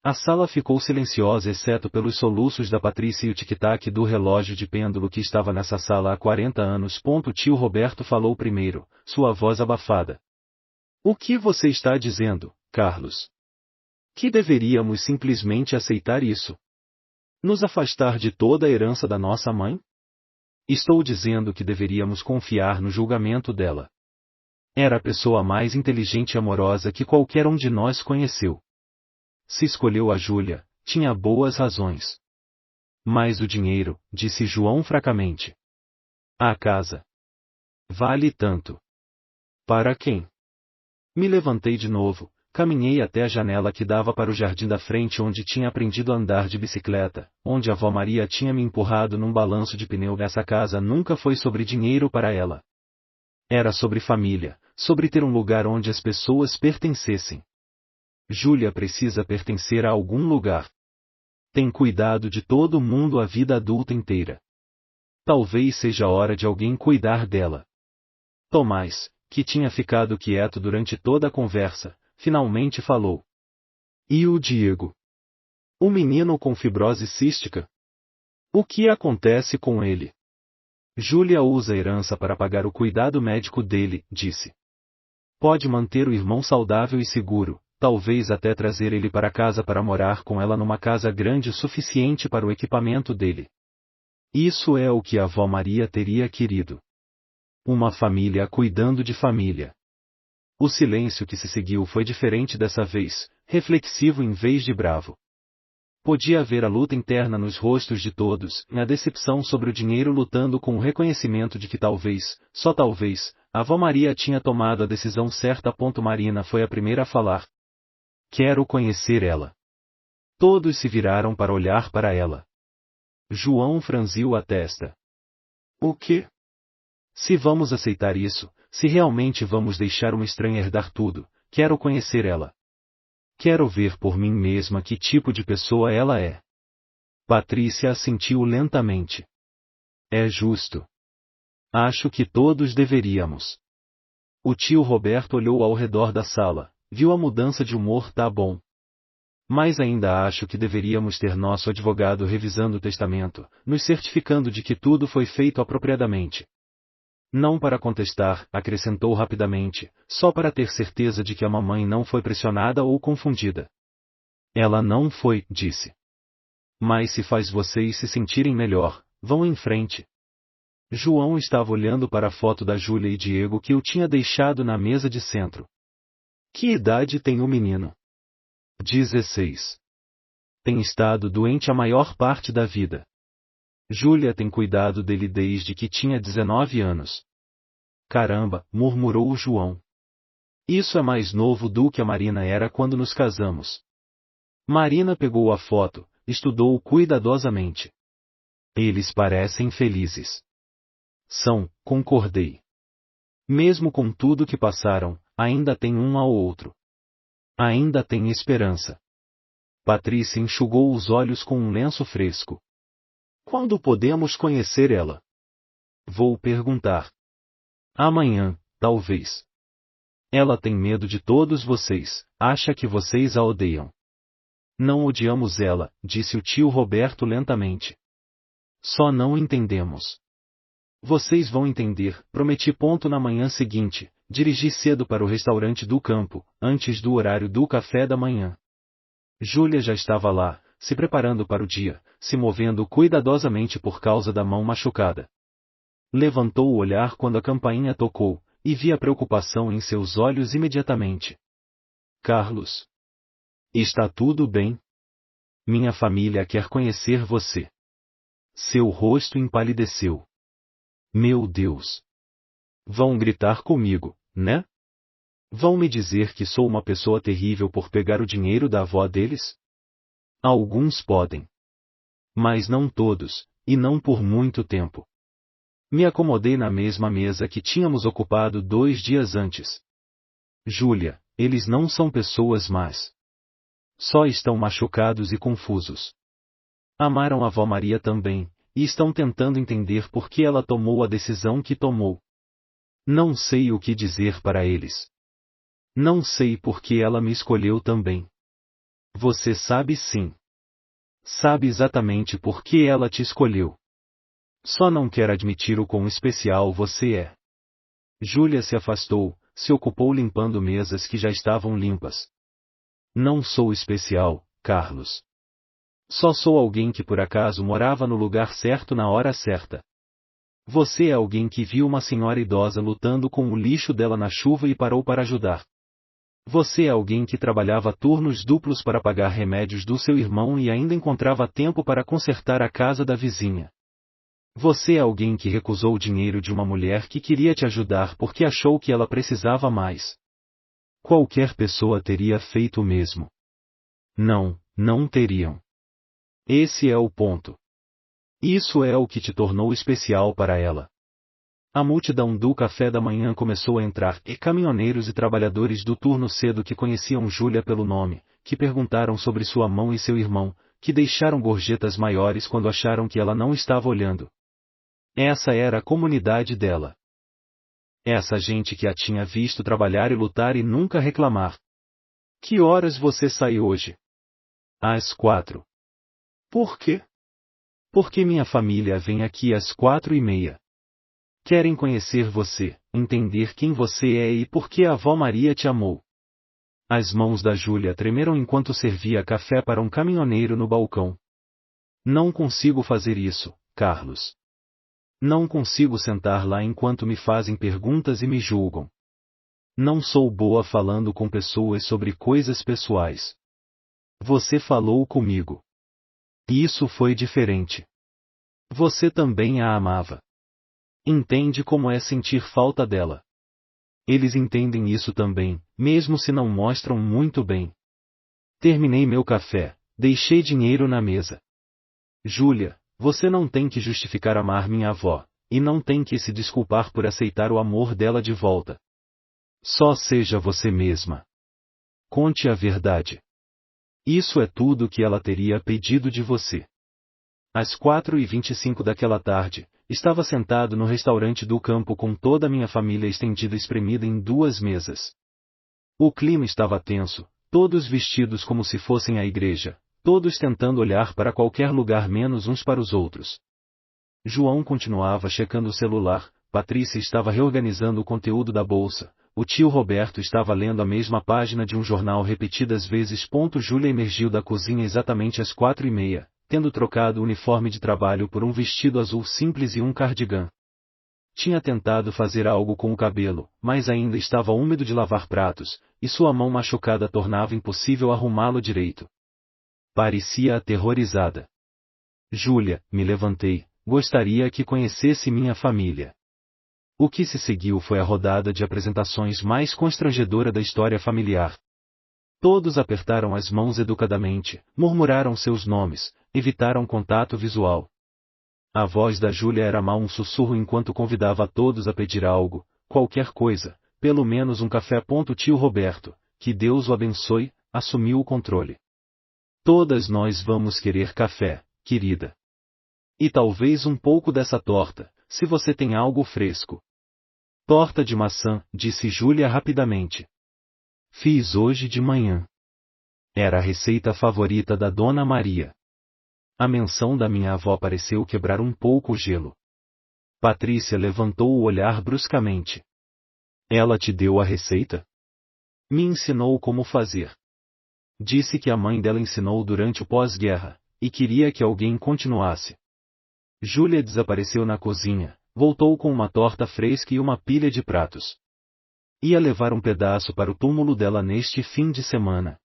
A sala ficou silenciosa exceto pelos soluços da Patrícia e o tic-tac do relógio de pêndulo que estava nessa sala há 40 anos. Tio Roberto falou primeiro, sua voz abafada. O que você está dizendo, Carlos? Que deveríamos simplesmente aceitar isso? Nos afastar de toda a herança da nossa mãe? Estou dizendo que deveríamos confiar no julgamento dela. Era a pessoa mais inteligente e amorosa que qualquer um de nós conheceu. Se escolheu a Júlia, tinha boas razões. Mas o dinheiro, disse João fracamente. A casa. Vale tanto. Para quem? Me levantei de novo, caminhei até a janela que dava para o jardim da frente onde tinha aprendido a andar de bicicleta, onde a avó Maria tinha me empurrado num balanço de pneu. Essa casa nunca foi sobre dinheiro para ela. Era sobre família, sobre ter um lugar onde as pessoas pertencessem. Júlia precisa pertencer a algum lugar. Tem cuidado de todo mundo a vida adulta inteira. Talvez seja hora de alguém cuidar dela. Tomás, que tinha ficado quieto durante toda a conversa, finalmente falou. E o Diego? O menino com fibrose cística? O que acontece com ele? Júlia usa a herança para pagar o cuidado médico dele, disse. Pode manter o irmão saudável e seguro, talvez até trazer ele para casa para morar com ela numa casa grande o suficiente para o equipamento dele. Isso é o que a avó Maria teria querido. Uma família cuidando de família. O silêncio que se seguiu foi diferente dessa vez, reflexivo em vez de bravo. Podia ver a luta interna nos rostos de todos, a decepção sobre o dinheiro lutando com o reconhecimento de que talvez, só talvez, a avó Maria tinha tomado a decisão certa. Marina foi a primeira a falar. Quero conhecer ela. Todos se viraram para olhar para ela. João franziu a testa. O quê? Se vamos aceitar isso, se realmente vamos deixar uma estranha herdar tudo, quero conhecer ela. Quero ver por mim mesma que tipo de pessoa ela é. Patrícia assentiu lentamente. É justo. Acho que todos deveríamos. O tio Roberto olhou ao redor da sala, viu a mudança de humor. Tá bom. Mas ainda acho que deveríamos ter nosso advogado revisando o testamento, nos certificando de que tudo foi feito apropriadamente. Não para contestar, acrescentou rapidamente, só para ter certeza de que a mamãe não foi pressionada ou confundida. Ela não foi, disse. Mas se faz vocês se sentirem melhor, vão em frente. João estava olhando para a foto da Júlia e Diego que eu tinha deixado na mesa de centro. Que idade tem o menino? 16. Tem estado doente a maior parte da vida. Júlia tem cuidado dele desde que tinha 19 anos. caramba, murmurou o João. Isso é mais novo do que a Marina era quando nos casamos. Marina pegou a foto, estudou-o cuidadosamente. Eles parecem felizes. São, concordei. Mesmo com tudo que passaram, ainda tem um ao outro. Ainda tem esperança. Patrícia enxugou os olhos com um lenço fresco. Quando podemos conhecer ela? Vou perguntar. Amanhã, talvez. Ela tem medo de todos vocês, acha que vocês a odeiam. Não odiamos ela, disse o tio Roberto lentamente. Só não entendemos. Vocês vão entender, prometi. Na manhã seguinte, dirigi cedo para o restaurante do campo, antes do horário do café da manhã. Júlia já estava lá, se preparando para o dia, se movendo cuidadosamente por causa da mão machucada. Levantou o olhar quando a campainha tocou, e vi a preocupação em seus olhos imediatamente. Carlos. Está tudo bem? Minha família quer conhecer você. Seu rosto empalideceu. Meu Deus! Vão gritar comigo, né? Vão me dizer que sou uma pessoa terrível por pegar o dinheiro da avó deles? Alguns podem. Mas não todos, e não por muito tempo. Me acomodei na mesma mesa que tínhamos ocupado 2 dias antes. Júlia, eles não são pessoas más. Só estão machucados e confusos. Amaram a avó Maria também, e estão tentando entender por que ela tomou a decisão que tomou. Não sei o que dizer para eles. Não sei por que ela me escolheu também. Você sabe sim. Sabe exatamente por que ela te escolheu. Só não quer admitir o quão especial você é. Júlia se afastou, se ocupou limpando mesas que já estavam limpas. Não sou especial, Carlos. Só sou alguém que por acaso morava no lugar certo na hora certa. Você é alguém que viu uma senhora idosa lutando com o lixo dela na chuva e parou para ajudar. Você é alguém que trabalhava turnos duplos para pagar remédios do seu irmão e ainda encontrava tempo para consertar a casa da vizinha. Você é alguém que recusou o dinheiro de uma mulher que queria te ajudar porque achou que ela precisava mais. Qualquer pessoa teria feito o mesmo. Não, não teriam. Esse é o ponto. Isso é o que te tornou especial para ela. A multidão do café da manhã começou a entrar, e caminhoneiros e trabalhadores do turno cedo que conheciam Júlia pelo nome, que perguntaram sobre sua mão e seu irmão, que deixaram gorjetas maiores quando acharam que ela não estava olhando. Essa era a comunidade dela. Essa gente que a tinha visto trabalhar e lutar e nunca reclamar. Que horas você sai hoje? Às 4. Por quê? Porque minha família vem aqui às 4:30. Querem conhecer você, entender quem você é e por que a avó Maria te amou. As mãos da Júlia tremeram enquanto servia café para um caminhoneiro no balcão. Não consigo fazer isso, Carlos. Não consigo sentar lá enquanto me fazem perguntas e me julgam. Não sou boa falando com pessoas sobre coisas pessoais. Você falou comigo. Isso foi diferente. Você também a amava. Entende como é sentir falta dela. Eles entendem isso também, mesmo se não mostram muito bem. Terminei meu café, deixei dinheiro na mesa. Júlia, você não tem que justificar amar minha avó, e não tem que se desculpar por aceitar o amor dela de volta. Só seja você mesma. Conte a verdade. Isso é tudo que ela teria pedido de você. Às 4:25 daquela tarde, estava sentado no restaurante do campo com toda a minha família estendida espremida em 2 mesas. O clima estava tenso, todos vestidos como se fossem à igreja, todos tentando olhar para qualquer lugar menos uns para os outros. João continuava checando o celular, Patrícia estava reorganizando o conteúdo da bolsa, o tio Roberto estava lendo a mesma página de um jornal repetidas vezes. Júlia emergiu da cozinha exatamente às 4:30. Tendo trocado o uniforme de trabalho por um vestido azul simples e um cardigan. Tinha tentado fazer algo com o cabelo, mas ainda estava úmido de lavar pratos, e sua mão machucada tornava impossível arrumá-lo direito. Parecia aterrorizada. Júlia, me levantei, gostaria que conhecesse minha família. O que se seguiu foi a rodada de apresentações mais constrangedora da história familiar. Todos apertaram as mãos educadamente, murmuraram seus nomes, evitaram contato visual. A voz da Júlia era mal um sussurro enquanto convidava a todos a pedir algo, qualquer coisa, pelo menos um café. Tio Roberto, que Deus o abençoe, assumiu o controle. Todas nós vamos querer café, querida. E talvez um pouco dessa torta, se você tem algo fresco. Torta de maçã, disse Júlia rapidamente. Fiz hoje de manhã. Era a receita favorita da Dona Maria. A menção da minha avó pareceu quebrar um pouco o gelo. Patrícia levantou o olhar bruscamente. Ela te deu a receita? Me ensinou como fazer. Disse que a mãe dela ensinou durante o pós-guerra, e queria que alguém continuasse. Júlia desapareceu na cozinha, voltou com uma torta fresca e uma pilha de pratos. Ia levar um pedaço para o túmulo dela neste fim de semana.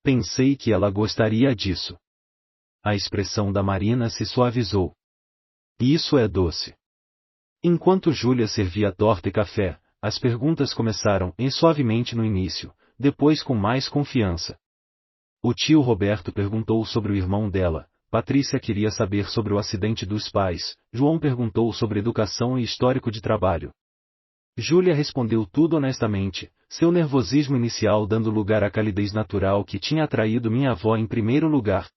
Pensei que ela gostaria disso. A expressão da Marina se suavizou. Isso é doce. Enquanto Júlia servia torta e café, as perguntas começaram suavemente no início, depois com mais confiança. O tio Roberto perguntou sobre o irmão dela, Patrícia queria saber sobre o acidente dos pais, João perguntou sobre educação e histórico de trabalho. Júlia respondeu tudo honestamente, seu nervosismo inicial dando lugar à calidez natural que tinha atraído minha avó em primeiro lugar.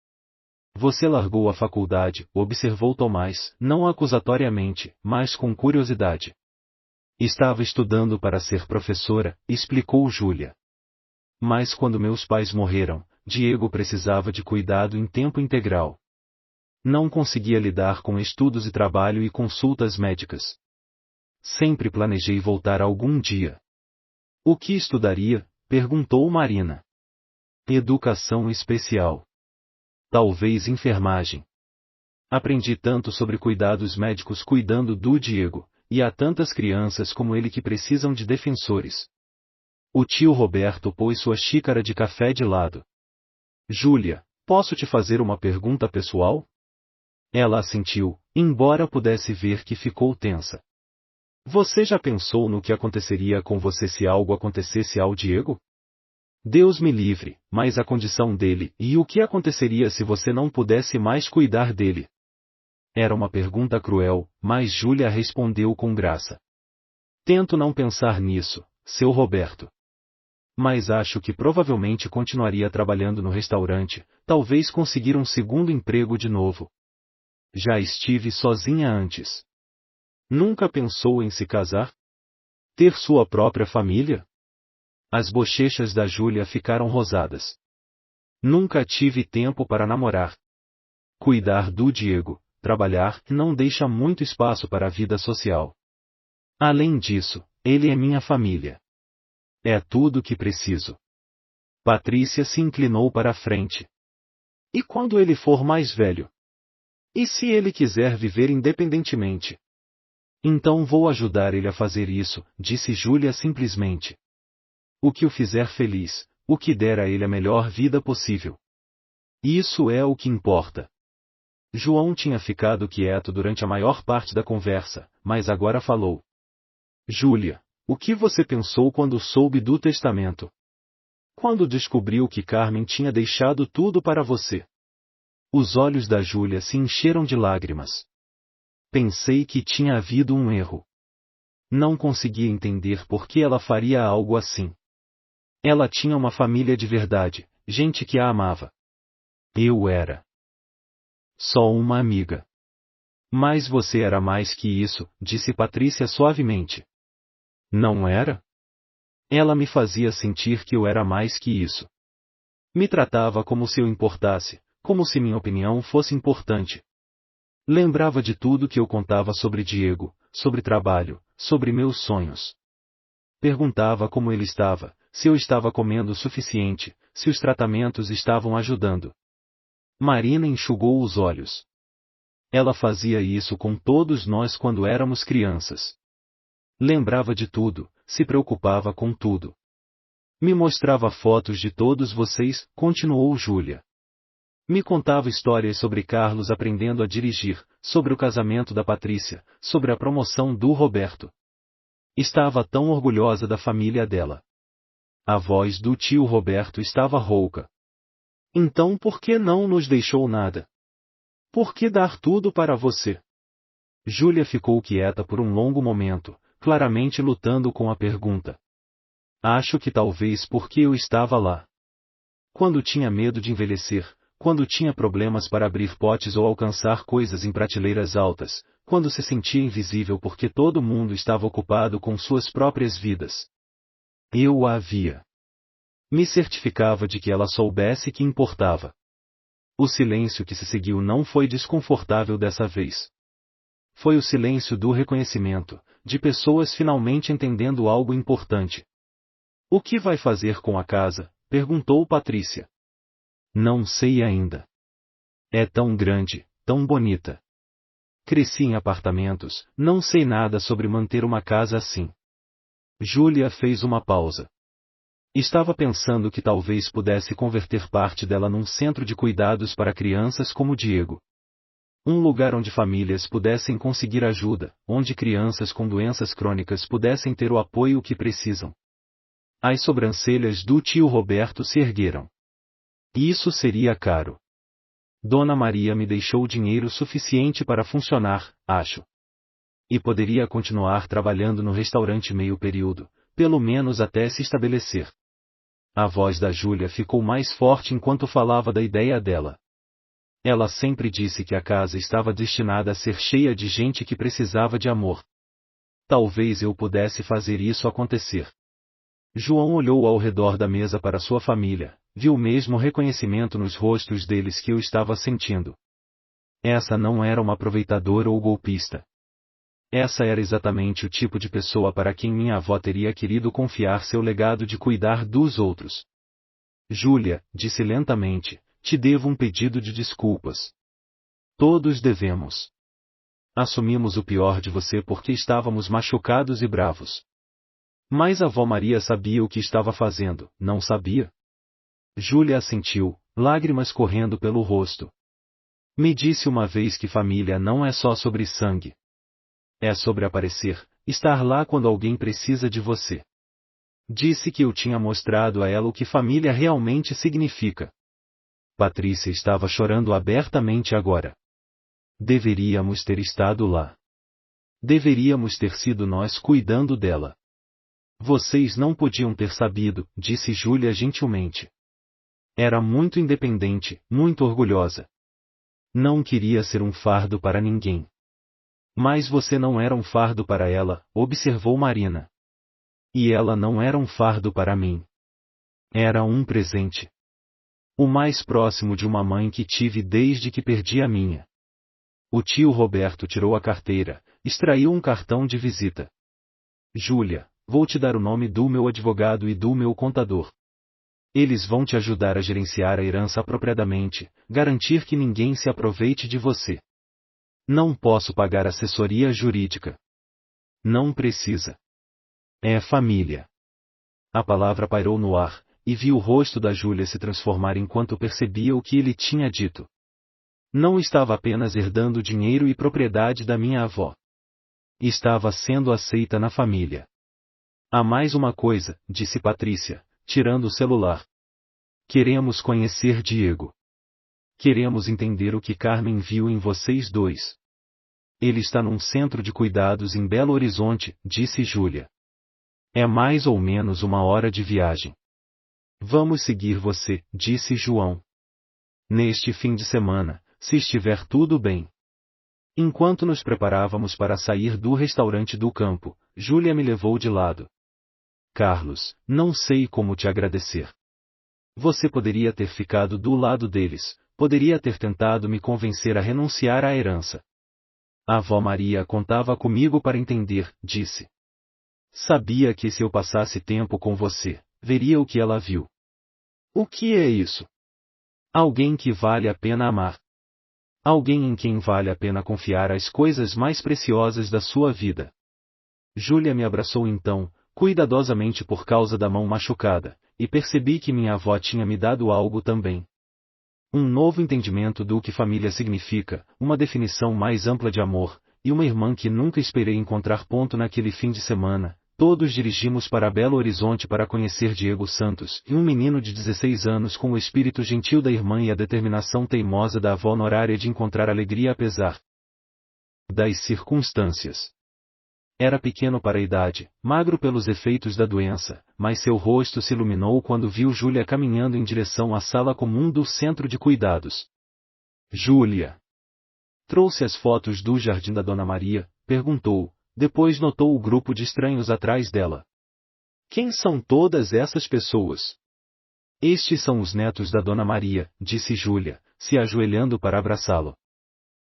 Você largou a faculdade, observou Tomás, não acusatoriamente, mas com curiosidade. Estava estudando para ser professora, explicou Júlia. Mas quando meus pais morreram, Diego precisava de cuidado em tempo integral. Não conseguia lidar com estudos e trabalho e consultas médicas. Sempre planejei voltar algum dia. O que estudaria? Perguntou Marina. Educação especial. Talvez enfermagem. Aprendi tanto sobre cuidados médicos cuidando do Diego, e há tantas crianças como ele que precisam de defensores. O tio Roberto pôs sua xícara de café de lado. Júlia, posso te fazer uma pergunta pessoal? Ela assentiu, embora pudesse ver que ficou tensa. Você já pensou no que aconteceria com você se algo acontecesse ao Diego? Deus me livre, mas a condição dele, e o que aconteceria se você não pudesse mais cuidar dele? Era uma pergunta cruel, mas Júlia respondeu com graça. Tento não pensar nisso, seu Roberto. Mas acho que provavelmente continuaria trabalhando no restaurante, talvez conseguir um segundo emprego de novo. Já estive sozinha antes. Nunca pensou em se casar? Ter sua própria família? As bochechas da Júlia ficaram rosadas. Nunca tive tempo para namorar. Cuidar do Diego, trabalhar, não deixa muito espaço para a vida social. Além disso, ele é minha família. É tudo que preciso. Patrícia se inclinou para a frente. E quando ele for mais velho? E se ele quiser viver independentemente? Então vou ajudar ele a fazer isso, disse Júlia simplesmente. O que o fizer feliz, o que der a ele a melhor vida possível. Isso é o que importa. João tinha ficado quieto durante a maior parte da conversa, mas agora falou. Júlia, o que você pensou quando soube do testamento? Quando descobriu que Carmen tinha deixado tudo para você? Os olhos da Júlia se encheram de lágrimas. Pensei que tinha havido um erro. Não conseguia entender por que ela faria algo assim. Ela tinha uma família de verdade, gente que a amava. Eu era só uma amiga. Mas você era mais que isso, disse Patrícia suavemente. Não era? Ela me fazia sentir que eu era mais que isso. Me tratava como se eu importasse, como se minha opinião fosse importante. Lembrava de tudo que eu contava sobre Diego, sobre trabalho, sobre meus sonhos. Perguntava como ele estava, se eu estava comendo o suficiente, se os tratamentos estavam ajudando. Marina enxugou os olhos. Ela fazia isso com todos nós quando éramos crianças. Lembrava de tudo, se preocupava com tudo. Me mostrava fotos de todos vocês, continuou Júlia. Me contava histórias sobre Carlos aprendendo a dirigir, sobre o casamento da Patrícia, sobre a promoção do Roberto. Estava tão orgulhosa da família dela. A voz do tio Roberto estava rouca. Então por que não nos deixou nada? Por que dar tudo para você? Júlia ficou quieta por um longo momento, claramente lutando com a pergunta. Acho que talvez porque eu estava lá. Quando tinha medo de envelhecer, quando tinha problemas para abrir potes ou alcançar coisas em prateleiras altas, quando se sentia invisível porque todo mundo estava ocupado com suas próprias vidas. Eu a via. Me certificava de que ela soubesse que importava. O silêncio que se seguiu não foi desconfortável dessa vez. Foi o silêncio do reconhecimento, de pessoas finalmente entendendo algo importante. O que vai fazer com a casa? Perguntou Patrícia. Não sei ainda. É tão grande, tão bonita. Cresci em apartamentos, não sei nada sobre manter uma casa assim. Júlia fez uma pausa. Estava pensando que talvez pudesse converter parte dela num centro de cuidados para crianças como Diego. Um lugar onde famílias pudessem conseguir ajuda, onde crianças com doenças crônicas pudessem ter o apoio que precisam. As sobrancelhas do tio Roberto se ergueram. Isso seria caro. Dona Maria me deixou dinheiro suficiente para funcionar, acho. E poderia continuar trabalhando no restaurante meio período, pelo menos até se estabelecer. A voz da Júlia ficou mais forte enquanto falava da ideia dela. Ela sempre disse que a casa estava destinada a ser cheia de gente que precisava de amor. Talvez eu pudesse fazer isso acontecer. João olhou ao redor da mesa para sua família, viu o mesmo reconhecimento nos rostos deles que eu estava sentindo. Essa não era uma aproveitadora ou golpista. Essa era exatamente o tipo de pessoa para quem minha avó teria querido confiar seu legado de cuidar dos outros. Júlia, disse lentamente, te devo um pedido de desculpas. Todos devemos. Assumimos o pior de você porque estávamos machucados e bravos. Mas a avó Maria sabia o que estava fazendo, não sabia? Júlia assentiu, lágrimas correndo pelo rosto. Me disse uma vez que família não é só sobre sangue. É sobre aparecer, estar lá quando alguém precisa de você. Disse que eu tinha mostrado a ela o que família realmente significa. Patrícia estava chorando abertamente agora. Deveríamos ter estado lá. Deveríamos ter sido nós cuidando dela. Vocês não podiam ter sabido, disse Júlia gentilmente. Era muito independente, muito orgulhosa. Não queria ser um fardo para ninguém. Mas você não era um fardo para ela, observou Marina. E ela não era um fardo para mim. Era um presente. O mais próximo de uma mãe que tive desde que perdi a minha. O tio Roberto tirou a carteira, extraiu um cartão de visita. Júlia, vou te dar o nome do meu advogado e do meu contador. Eles vão te ajudar a gerenciar a herança apropriadamente, garantir que ninguém se aproveite de você. Não posso pagar assessoria jurídica. Não precisa. É família. A palavra pairou no ar, e vi o rosto da Júlia se transformar enquanto percebia o que ele tinha dito. Não estava apenas herdando dinheiro e propriedade da minha avó. Estava sendo aceita na família. Há mais uma coisa, disse Patrícia, tirando o celular. Queremos conhecer Diego. Queremos entender o que Carmen viu em vocês dois. Ele está num centro de cuidados em Belo Horizonte, disse Júlia. É mais ou menos uma hora de viagem. Vamos seguir você, disse João. Neste fim de semana, se estiver tudo bem. Enquanto nos preparávamos para sair do restaurante do campo, Júlia me levou de lado. Carlos, não sei como te agradecer. Você poderia ter ficado do lado deles, poderia ter tentado me convencer a renunciar à herança. A avó Maria contava comigo para entender, disse. Sabia que se eu passasse tempo com você, veria o que ela viu. O que é isso? Alguém que vale a pena amar. Alguém em quem vale a pena confiar as coisas mais preciosas da sua vida. Júlia me abraçou então, cuidadosamente por causa da mão machucada, e percebi que minha avó tinha me dado algo também. Um novo entendimento do que família significa, uma definição mais ampla de amor, e uma irmã que nunca esperei encontrar. Naquele fim de semana, todos dirigimos para Belo Horizonte para conhecer Diego Santos, e um menino de 16 anos com o espírito gentil da irmã e a determinação teimosa da avó Honorária de encontrar alegria apesar das circunstâncias. Era pequeno para a idade, magro pelos efeitos da doença, mas seu rosto se iluminou quando viu Júlia caminhando em direção à sala comum do centro de cuidados. Júlia. Trouxe as fotos do jardim da Dona Maria? Perguntou, depois notou o grupo de estranhos atrás dela. Quem são todas essas pessoas? Estes são os netos da Dona Maria, disse Júlia, se ajoelhando para abraçá-lo.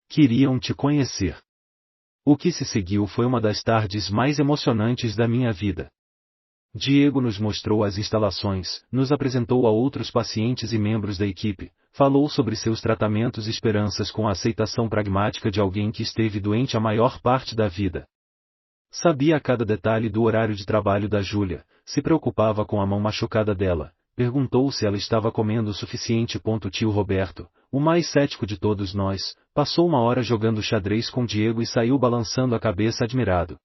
Queriam te conhecer. O que se seguiu foi uma das tardes mais emocionantes da minha vida. Diego nos mostrou as instalações, nos apresentou a outros pacientes e membros da equipe, falou sobre seus tratamentos e esperanças com a aceitação pragmática de alguém que esteve doente a maior parte da vida. Sabia cada detalhe do horário de trabalho da Júlia, se preocupava com a mão machucada dela, perguntou se ela estava comendo o suficiente. Tio Roberto, o mais cético de todos nós, passou uma hora jogando xadrez com Diego e saiu balançando a cabeça admirado.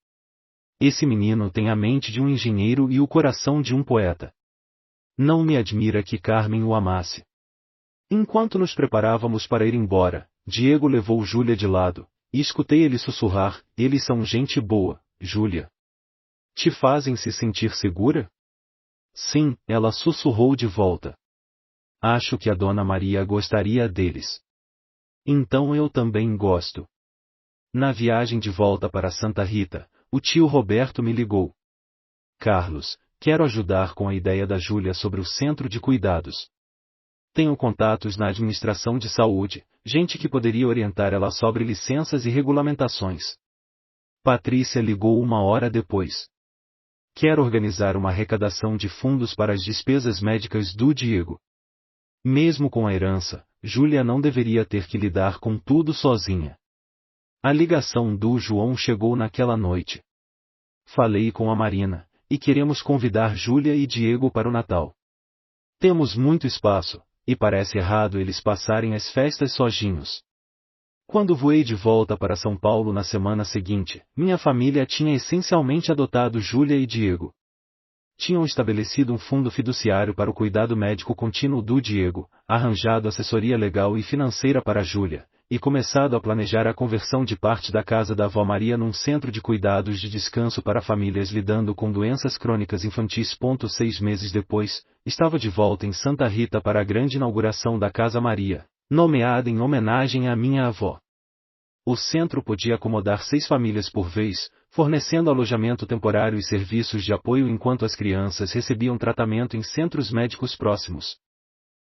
Esse menino tem a mente de um engenheiro e o coração de um poeta. Não me admira que Carmen o amasse. Enquanto nos preparávamos para ir embora, Diego levou Júlia de lado, e escutei ele sussurrar, eles são gente boa, Júlia. Te fazem se sentir segura? Sim, ela sussurrou de volta. Acho que a Dona Maria gostaria deles. Então eu também gosto. Na viagem de volta para Santa Rita, o tio Roberto me ligou. Carlos, quero ajudar com a ideia da Júlia sobre o centro de cuidados. Tenho contatos na administração de saúde, gente que poderia orientar ela sobre licenças e regulamentações. Patrícia ligou uma hora depois. Quero organizar uma arrecadação de fundos para as despesas médicas do Diego. Mesmo com a herança, Júlia não deveria ter que lidar com tudo sozinha. A ligação do João chegou naquela noite. Falei com a Marina, e queremos convidar Júlia e Diego para o Natal. Temos muito espaço, e parece errado eles passarem as festas sozinhos. Quando voei de volta para São Paulo na semana seguinte, minha família tinha essencialmente adotado Júlia e Diego. Tinham estabelecido um fundo fiduciário para o cuidado médico contínuo do Diego, arranjado assessoria legal e financeira para Júlia, e começado a planejar a conversão de parte da casa da avó Maria num centro de cuidados de descanso para famílias lidando com doenças crônicas infantis. 6 meses depois, estava de volta em Santa Rita para a grande inauguração da Casa Maria, nomeada em homenagem à minha avó. O centro podia acomodar 6 famílias por vez, fornecendo alojamento temporário e serviços de apoio enquanto as crianças recebiam tratamento em centros médicos próximos.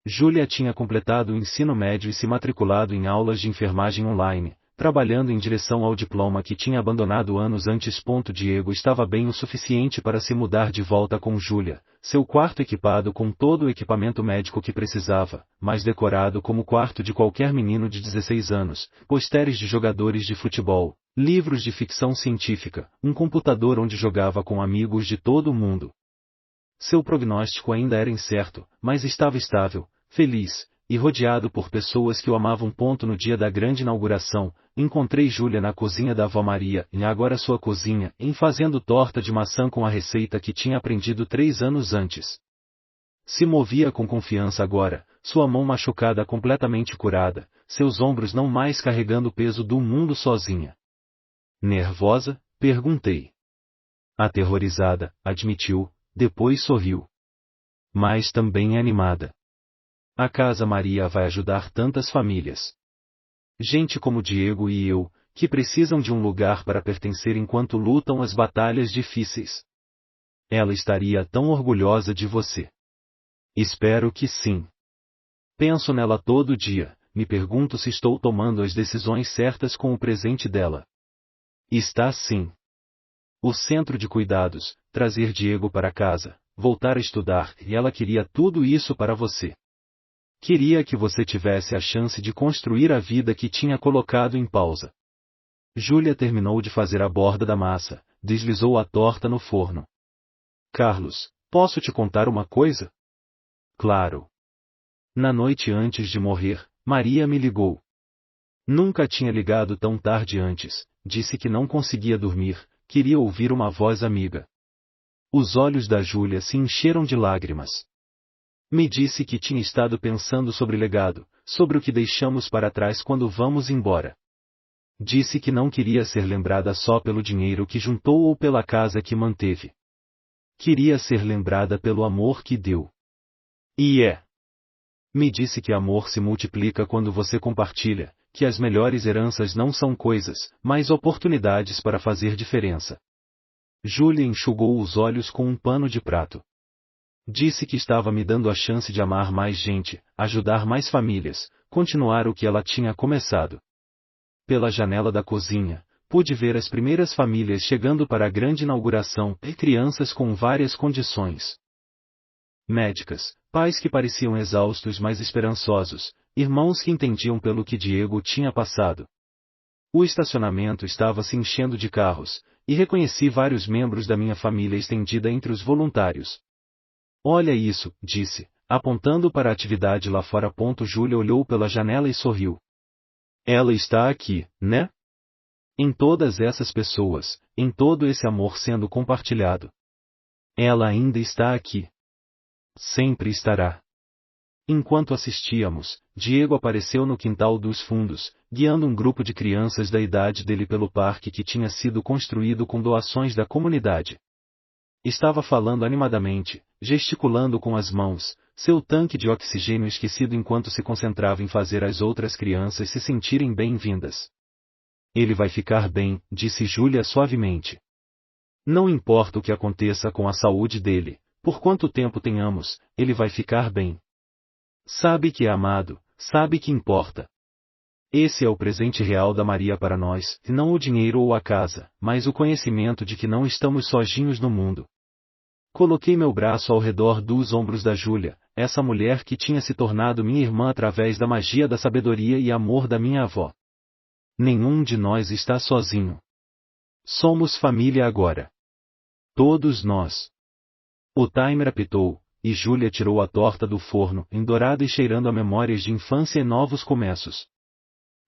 Júlia tinha completado o ensino médio e se matriculado em aulas de enfermagem online, trabalhando em direção ao diploma que tinha abandonado anos antes. Diego estava bem o suficiente para se mudar de volta com Júlia, seu quarto equipado com todo o equipamento médico que precisava, mas decorado como o quarto de qualquer menino de 16 anos, pôsteres de jogadores de futebol, livros de ficção científica, um computador onde jogava com amigos de todo o mundo. Seu prognóstico ainda era incerto, mas estava estável, feliz, e rodeado por pessoas que o amavam. No dia da grande inauguração, encontrei Júlia na cozinha da avó Maria, e agora sua cozinha, fazendo torta de maçã com a receita que tinha aprendido 3 anos antes. Se movia com confiança agora, sua mão machucada completamente curada, seus ombros não mais carregando o peso do mundo sozinha. Nervosa? Perguntei. Aterrorizada, admitiu, depois sorriu. Mas também animada. A Casa Maria vai ajudar tantas famílias. Gente como Diego e eu, que precisam de um lugar para pertencer enquanto lutam as batalhas difíceis. Ela estaria tão orgulhosa de você. Espero que sim. Penso nela todo dia, me pergunto se estou tomando as decisões certas com o presente dela. Está sim. O centro de cuidados, trazer Diego para casa, voltar a estudar, e ela queria tudo isso para você. Queria que você tivesse a chance de construir a vida que tinha colocado em pausa. Júlia terminou de fazer a borda da massa, deslizou a torta no forno. Carlos, posso te contar uma coisa? Claro. Na noite antes de morrer, Maria me ligou. Nunca tinha ligado tão tarde antes, disse que não conseguia dormir, queria ouvir uma voz amiga. Os olhos da Júlia se encheram de lágrimas. Me disse que tinha estado pensando sobre legado, sobre o que deixamos para trás quando vamos embora. Disse que não queria ser lembrada só pelo dinheiro que juntou ou pela casa que manteve. Queria ser lembrada pelo amor que deu. E é. Me disse que amor se multiplica quando você compartilha, que as melhores heranças não são coisas, mas oportunidades para fazer diferença. Júlia enxugou os olhos com um pano de prato. Disse que estava me dando a chance de amar mais gente, ajudar mais famílias, continuar o que ela tinha começado. Pela janela da cozinha, pude ver as primeiras famílias chegando para a grande inauguração, e crianças com várias condições médicas, pais que pareciam exaustos mas esperançosos, irmãos que entendiam pelo que Diego tinha passado. O estacionamento estava se enchendo de carros, e reconheci vários membros da minha família estendida entre os voluntários. Olha isso, disse, apontando para a atividade lá fora. Júlia olhou pela janela e sorriu. Ela está aqui, né? Em todas essas pessoas, em todo esse amor sendo compartilhado. Ela ainda está aqui. Sempre estará. Enquanto assistíamos, Diego apareceu no quintal dos fundos, guiando um grupo de crianças da idade dele pelo parque que tinha sido construído com doações da comunidade. Estava falando animadamente, gesticulando com as mãos, seu tanque de oxigênio esquecido enquanto se concentrava em fazer as outras crianças se sentirem bem-vindas. Ele vai ficar bem, disse Júlia suavemente. Não importa o que aconteça com a saúde dele, por quanto tempo tenhamos, ele vai ficar bem. Sabe que é amado, sabe que importa. Esse é o presente real da Maria para nós, não o dinheiro ou a casa, mas o conhecimento de que não estamos sozinhos no mundo. Coloquei meu braço ao redor dos ombros da Júlia, essa mulher que tinha se tornado minha irmã através da magia da sabedoria e amor da minha avó. Nenhum de nós está sozinho. Somos família agora. Todos nós. O timer apitou, e Júlia tirou a torta do forno, endourada e cheirando a memórias de infância e novos começos.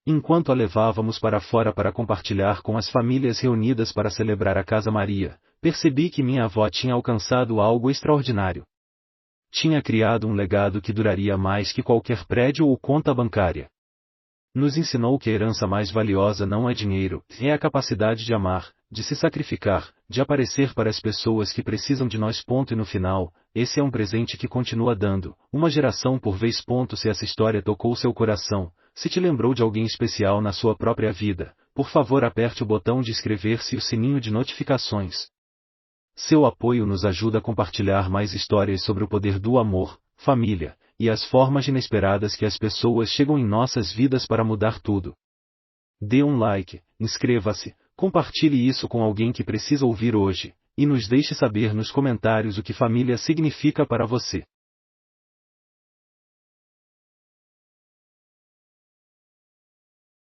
Enquanto a levávamos para fora para compartilhar com as famílias reunidas para celebrar a Casa Maria, percebi que minha avó tinha alcançado algo extraordinário. Tinha criado um legado que duraria mais que qualquer prédio ou conta bancária. Nos ensinou que a herança mais valiosa não é dinheiro, é a capacidade de amar, de se sacrificar, de aparecer para as pessoas que precisam de nós. E no final, esse é um presente que continua dando, uma geração por vez. Se essa história tocou seu coração, se te lembrou de alguém especial na sua própria vida, por favor aperte o botão de inscrever-se e o sininho de notificações. Seu apoio nos ajuda a compartilhar mais histórias sobre o poder do amor, família, e as formas inesperadas que as pessoas chegam em nossas vidas para mudar tudo. Dê um like, inscreva-se, compartilhe isso com alguém que precisa ouvir hoje, e nos deixe saber nos comentários o que família significa para você.